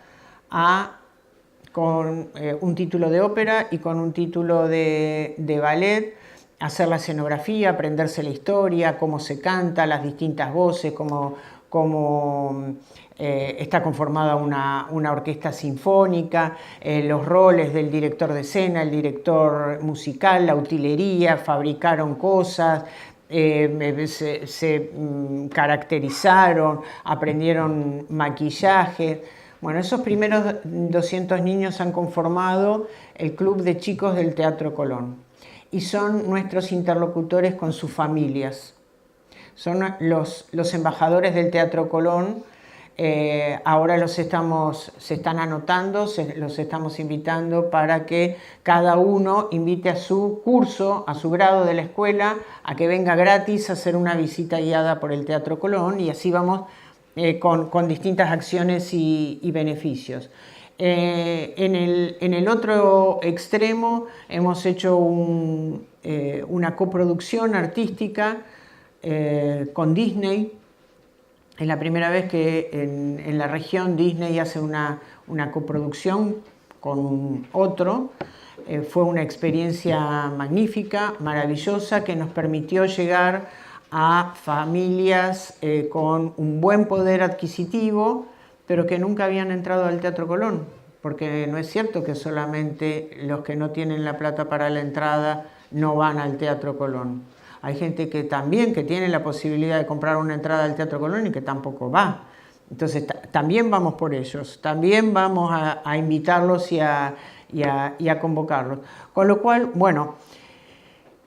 con un título de ópera y con un título de ballet, hacer la escenografía, aprenderse la historia, cómo se canta, las distintas voces, cómo está conformada una orquesta sinfónica, los roles del director de escena, el director musical, la utilería, fabricaron cosas, se caracterizaron, aprendieron maquillaje. Bueno, esos primeros 200 niños han conformado el Club de Chicos del Teatro Colón y son nuestros interlocutores con sus familias. Son los embajadores del Teatro Colón. Ahora se están anotando, los estamos invitando para que cada uno invite a su curso, a su grado de la escuela, a que venga gratis a hacer una visita guiada por el Teatro Colón, y así vamos con distintas acciones y beneficios. En el otro extremo hemos hecho una coproducción artística con Disney, Es la primera vez que en la región Disney hace una coproducción con otro. Fue una experiencia magnífica, maravillosa, que nos permitió llegar a familias con un buen poder adquisitivo, pero que nunca habían entrado al Teatro Colón, porque no es cierto que solamente los que no tienen la plata para la entrada no van al Teatro Colón. Hay gente que también que tiene la posibilidad de comprar una entrada al Teatro Colón y que tampoco va. Entonces también vamos por ellos, también vamos a invitarlos y a convocarlos. Con lo cual, bueno,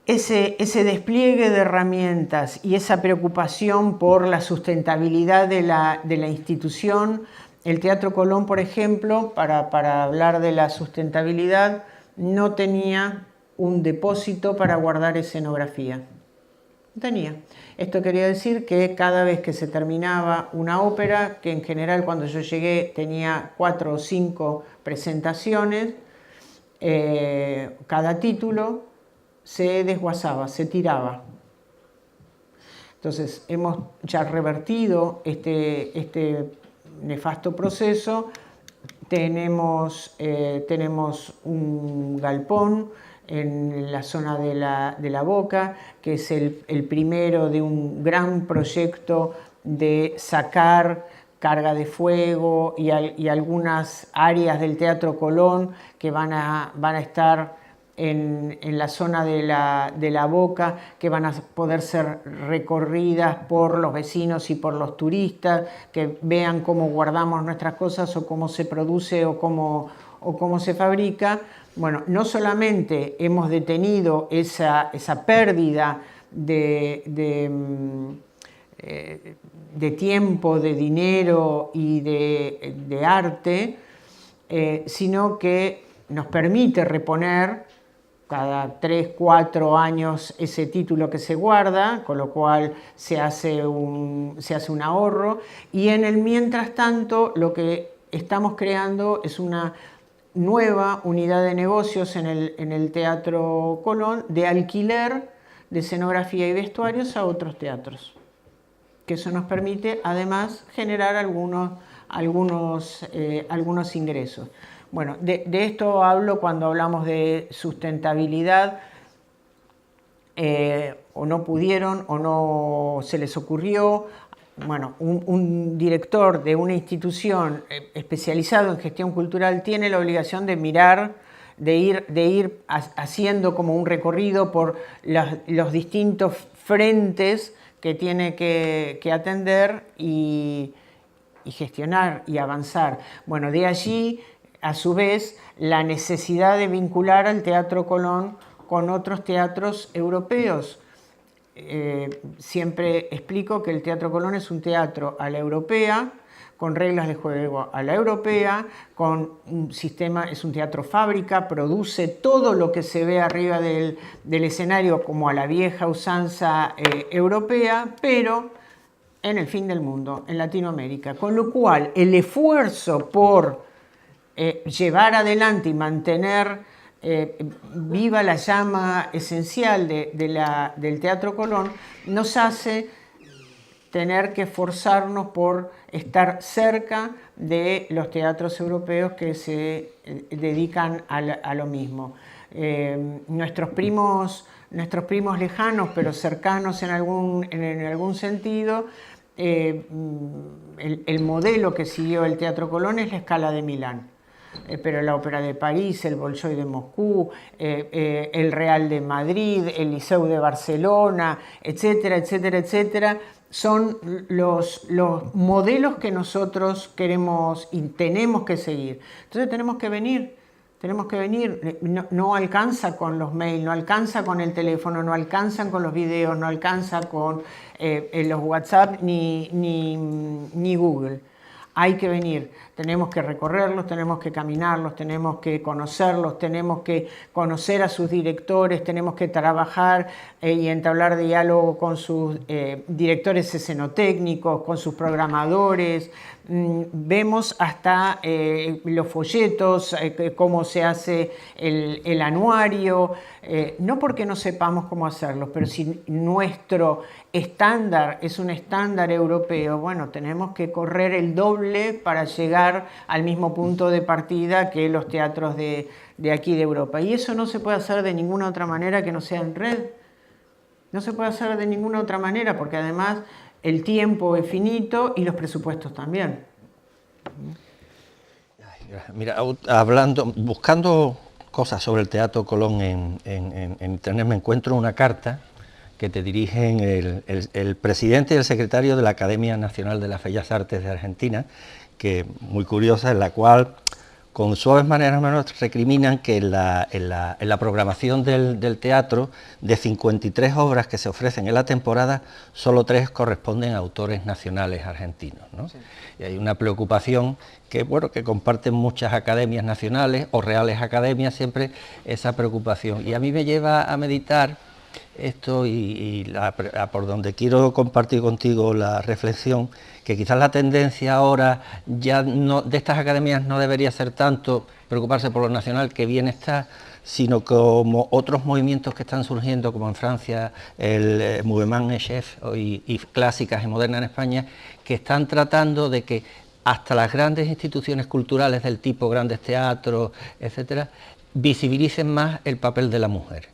ese despliegue de herramientas y esa preocupación por la sustentabilidad de la institución, el Teatro Colón, por ejemplo, para hablar de la sustentabilidad, no tenía un depósito para guardar escenografía. No tenía. Esto quería decir que cada vez que se terminaba una ópera, que en general cuando yo llegué tenía 4 o 5 presentaciones, cada título se desguazaba, se tiraba. Entonces hemos ya revertido este nefasto proceso. Tenemos un galpón en la zona de la Boca, que es el primero de un gran proyecto de sacar carga de fuego y algunas áreas del Teatro Colón que van a estar en la zona de la Boca, que van a poder ser recorridas por los vecinos y por los turistas, que vean cómo guardamos nuestras cosas o cómo se produce o cómo se fabrica. Bueno, no solamente hemos detenido esa pérdida de tiempo, de dinero y de arte, sino que nos permite reponer cada 3, 4 años ese título que se guarda, con lo cual se hace un ahorro, y en el mientras tanto lo que estamos creando es una nueva unidad de negocios en el Teatro Colón de alquiler de escenografía y vestuarios a otros teatros, que eso nos permite además generar algunos ingresos. Bueno, de esto hablo cuando hablamos de sustentabilidad. O no pudieron o no se les ocurrió. Bueno, un director de una institución especializado en gestión cultural tiene la obligación de mirar, de ir haciendo como un recorrido por los distintos frentes que tiene que atender y gestionar y avanzar. Bueno, de allí, a su vez, la necesidad de vincular al Teatro Colón con otros teatros europeos. Siempre explico que el Teatro Colón es un teatro a la europea, con reglas de juego a la europea, con un sistema, es un teatro fábrica, produce todo lo que se ve arriba del escenario como a la vieja usanza europea, pero en el fin del mundo, en Latinoamérica. Con lo cual, el esfuerzo por llevar adelante y mantener viva la llama esencial del Teatro Colón nos hace tener que esforzarnos por estar cerca de los teatros europeos que se dedican a lo mismo. Nuestros primos lejanos, pero cercanos en algún sentido, el modelo que siguió el Teatro Colón es la Scala de Milán. Pero la Ópera de París, el Bolshoi de Moscú, el Real de Madrid, el Liceu de Barcelona, etcétera, etcétera, etcétera, son los modelos que nosotros queremos y tenemos que seguir. Entonces tenemos que venir, no alcanza con los mails, no alcanza con el teléfono, no alcanzan con los videos, no alcanza con los WhatsApp ni Google. Hay que venir. Tenemos que recorrerlos, tenemos que caminarlos, tenemos que conocerlos, tenemos que conocer a sus directores, tenemos que trabajar y entablar diálogo con sus directores escenotécnicos, con sus programadores. Vemos hasta los folletos, cómo se hace el anuario, no porque no sepamos cómo hacerlo, pero si nuestro estándar es un estándar europeo, bueno, tenemos que correr el doble para llegar al mismo punto de partida que los teatros de aquí de Europa. Y eso no se puede hacer de ninguna otra manera que no sea en red. No se puede hacer de ninguna otra manera, porque además el tiempo es finito y los presupuestos también. Mira, buscando cosas sobre el Teatro Colón en internet, me encuentro una carta que te dirigen el presidente y el secretario de la Academia Nacional de las Bellas Artes de Argentina, que muy curiosa, en la cual con suaves maneras menos recriminan que en la programación del teatro, de 53 obras que se ofrecen en la temporada, solo 3 corresponden a autores nacionales argentinos, ¿no? Sí. Y hay una preocupación que, bueno, que comparten muchas academias nacionales o reales academias, siempre esa preocupación. Y a mí me lleva a meditar esto por donde quiero compartir contigo la reflexión, que quizás la tendencia ahora ya no, de estas academias no debería ser tanto preocuparse por lo nacional, que bien está, sino como otros movimientos que están surgiendo, como en Francia el Mouvement Chef y clásicas y modernas en España, que están tratando de que hasta las grandes instituciones culturales del tipo grandes teatros, etcétera, visibilicen más el papel de la mujer.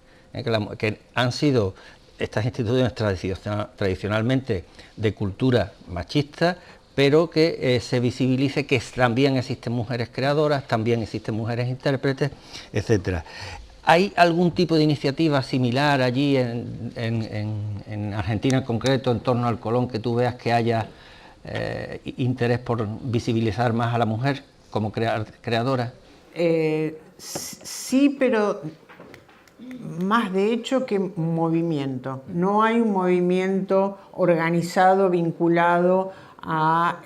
Que han sido estas instituciones tradicionalmente de cultura machista, pero que se visibilice que también existen mujeres creadoras, también existen mujeres intérpretes, etcétera. ¿Hay algún tipo de iniciativa similar allí en Argentina en concreto, en torno al Colón, que tú veas que haya interés por visibilizar más a la mujer como creadora? Sí, pero más de hecho que movimiento. No hay un movimiento organizado, vinculado a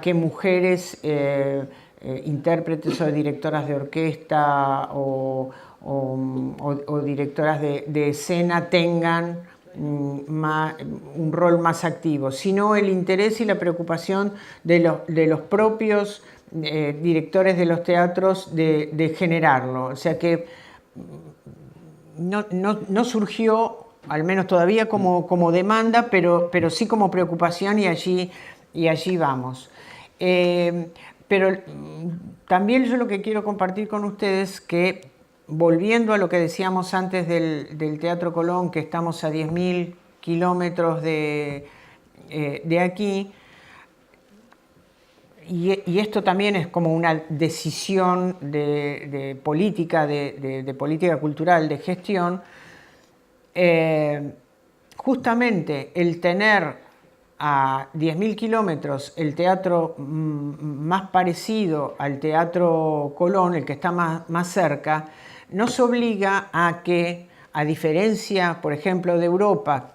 que mujeres intérpretes o directoras de orquesta o directoras de escena tengan un rol más activo, sino el interés y la preocupación de los propios directores de los teatros de generarlo. O sea que no surgió, al menos todavía como demanda, pero sí como preocupación, y allí vamos. Pero también yo lo que quiero compartir con ustedes, que volviendo a lo que decíamos antes del Teatro Colón, que estamos a 10.000 kilómetros de aquí, y esto también es como una decisión de política, de política cultural, de gestión, justamente el tener a 10.000 kilómetros el teatro más parecido al Teatro Colón, el que está más cerca, nos obliga a que, a diferencia, por ejemplo, de Europa,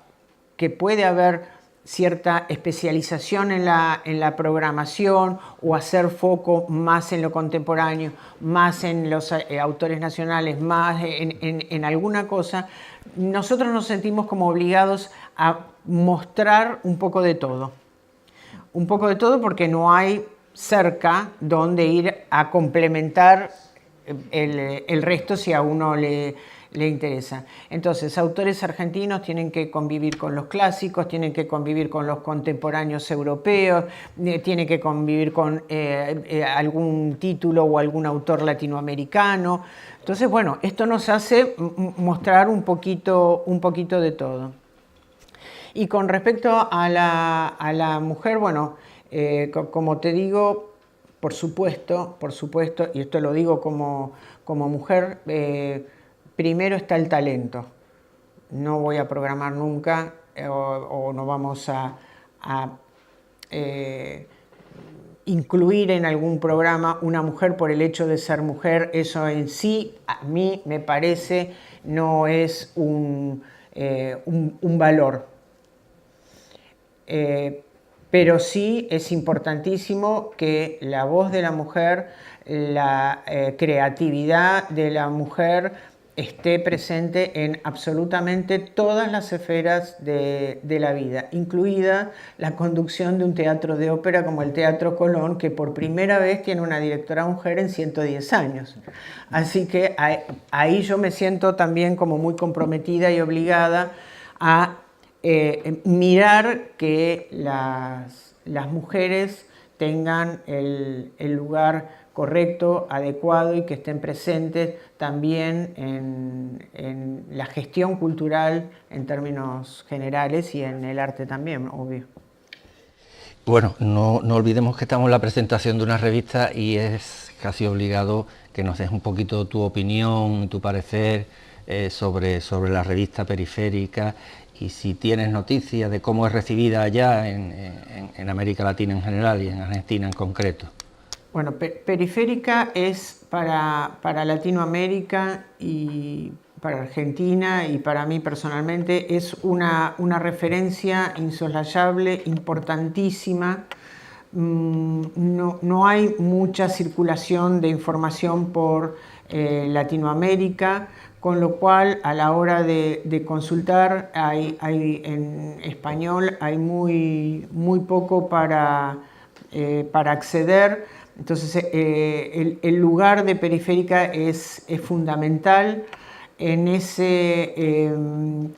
que puede haber cierta especialización en la programación o hacer foco más en lo contemporáneo, más en los autores nacionales, más en alguna cosa, nosotros nos sentimos como obligados a mostrar un poco de todo. Un poco de todo porque no hay cerca donde ir a complementar el resto si a uno le interesa. Entonces, autores argentinos tienen que convivir con los clásicos, tienen que convivir con los contemporáneos europeos, tienen que convivir con algún título o algún autor latinoamericano. Entonces, bueno, esto nos hace mostrar un poquito de todo. Y con respecto a la mujer, bueno, como te digo, por supuesto, y esto lo digo como mujer, primero está el talento. No voy a programar nunca o no vamos a incluir en algún programa una mujer por el hecho de ser mujer. Eso en sí, a mí me parece, no es un valor. pero sí es importantísimo que la voz de la mujer, la creatividad de la mujer esté presente en absolutamente todas las esferas de la vida, incluida la conducción de un teatro de ópera como el Teatro Colón, que por primera vez tiene una directora mujer en 110 años. Así que ahí yo me siento también como muy comprometida y obligada a mirar que las mujeres tengan el lugar correcto, adecuado y que estén presentes también en la gestión cultural en términos generales y en el arte también, obvio. Bueno, no olvidemos que estamos en la presentación de una revista y es casi obligado que nos des un poquito tu opinión, tu parecer sobre la revista Periférica, y si tienes noticias de cómo es recibida allá en América Latina en general y en Argentina en concreto. Bueno, Periférica es para Latinoamérica y para Argentina, y para mí personalmente es una referencia insoslayable, importantísima. No hay mucha circulación de información por Latinoamérica, con lo cual a la hora de consultar en español hay muy poco para acceder. Entonces el lugar de Periférica es fundamental en ese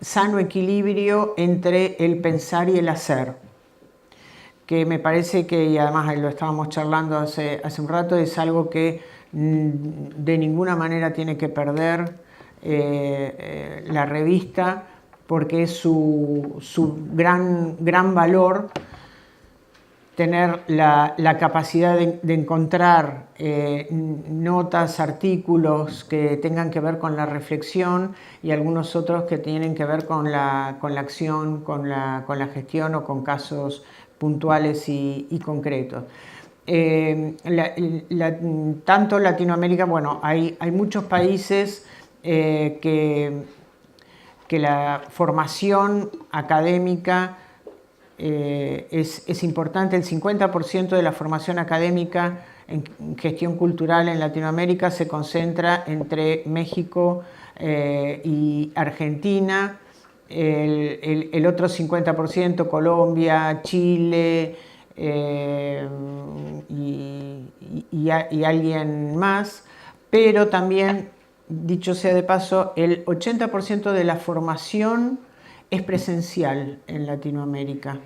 sano equilibrio entre el pensar y el hacer, que me parece que, y además lo estábamos charlando hace un rato, es algo que de ninguna manera tiene que perder la revista, porque es su gran valor tener la capacidad de encontrar notas, artículos que tengan que ver con la reflexión y algunos otros que tienen que ver con la acción, con la gestión o con casos puntuales y concretos. Tanto Latinoamérica, bueno, hay muchos países que la formación académica es importante. El 50% de la formación académica en gestión cultural en Latinoamérica se concentra entre México y Argentina. El otro 50% Colombia, Chile y alguien más, pero también, dicho sea de paso, el 80% de la formación es presencial en Latinoamérica.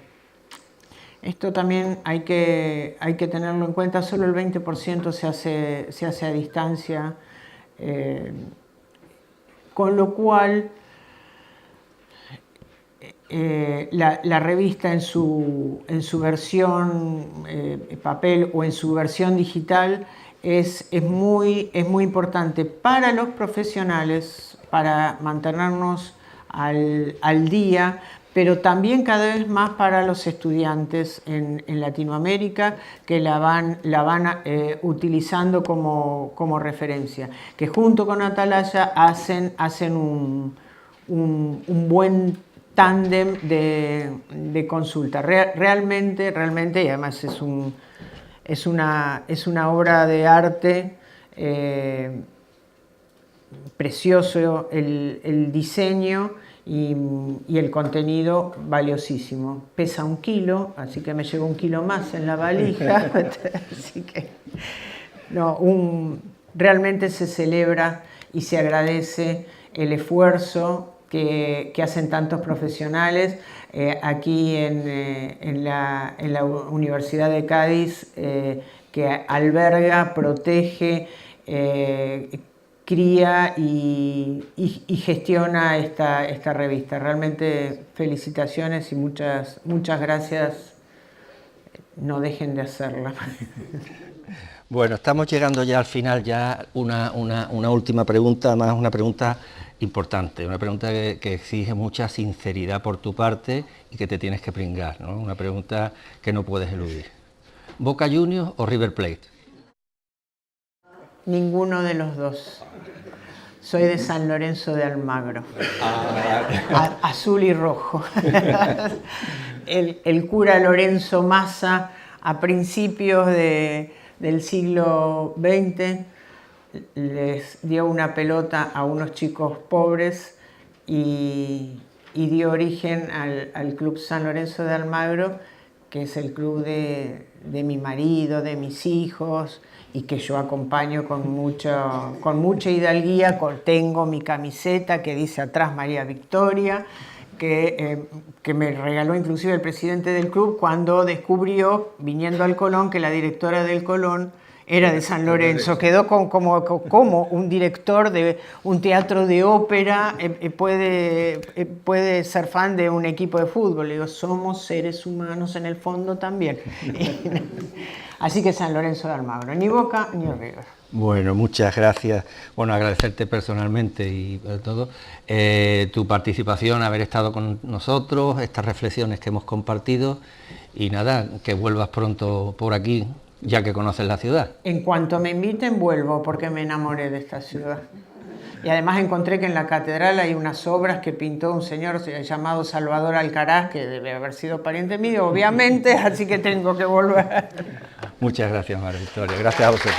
Esto también hay que tenerlo en cuenta. Solo el 20% se hace a distancia, con lo cual la revista en su versión papel o en su versión digital es muy importante para los profesionales, para mantenernos al día, pero también cada vez más para los estudiantes en Latinoamérica, que la van utilizando como referencia, que junto con Atalaya hacen un buen tándem de consulta. Realmente, y además es una obra de arte precioso, el diseño y el contenido valiosísimo. Pesa 1 kilo, así que me llevo 1 kilo más en la valija. Así que realmente se celebra y se agradece el esfuerzo que hacen tantos profesionales. Aquí en la Universidad de Cádiz, que alberga, protege, cría y gestiona esta revista. Realmente felicitaciones y muchas gracias. No dejen de hacerla. Bueno, estamos llegando ya al final, ya una última pregunta, más una pregunta importante, una pregunta que exige mucha sinceridad por tu parte y que te tienes que pringar, ¿no? Una pregunta que no puedes eludir. ¿Boca Juniors o River Plate? Ninguno de los dos. Soy de San Lorenzo de Almagro, azul y rojo. El cura Lorenzo Massa, a principios del siglo XX, les dio una pelota a unos chicos pobres y dio origen al Club San Lorenzo de Almagro, que es el club de mi marido, de mis hijos, y que yo acompaño con mucha hidalguía. Tengo mi camiseta que dice atrás María Victoria, que me regaló inclusive el presidente del club cuando descubrió, viniendo al Colón, que la directora del Colón era de San Lorenzo. Quedó como un director de un teatro de ópera puede ser fan de un equipo de fútbol. Le digo, somos seres humanos en el fondo también. Así que San Lorenzo de Almagro, ni Boca ni River. Bueno, muchas gracias. Bueno, agradecerte personalmente y todo tu participación, haber estado con nosotros, estas reflexiones que hemos compartido, y nada, que vuelvas pronto por aquí, ya que conoces la ciudad. En cuanto me inviten vuelvo, porque me enamoré de esta ciudad. Y además encontré que en la catedral hay unas obras que pintó un señor llamado Salvador Alcaraz, que debe haber sido pariente mío, obviamente, así que tengo que volver. Muchas gracias, María Victoria. Gracias a vosotros.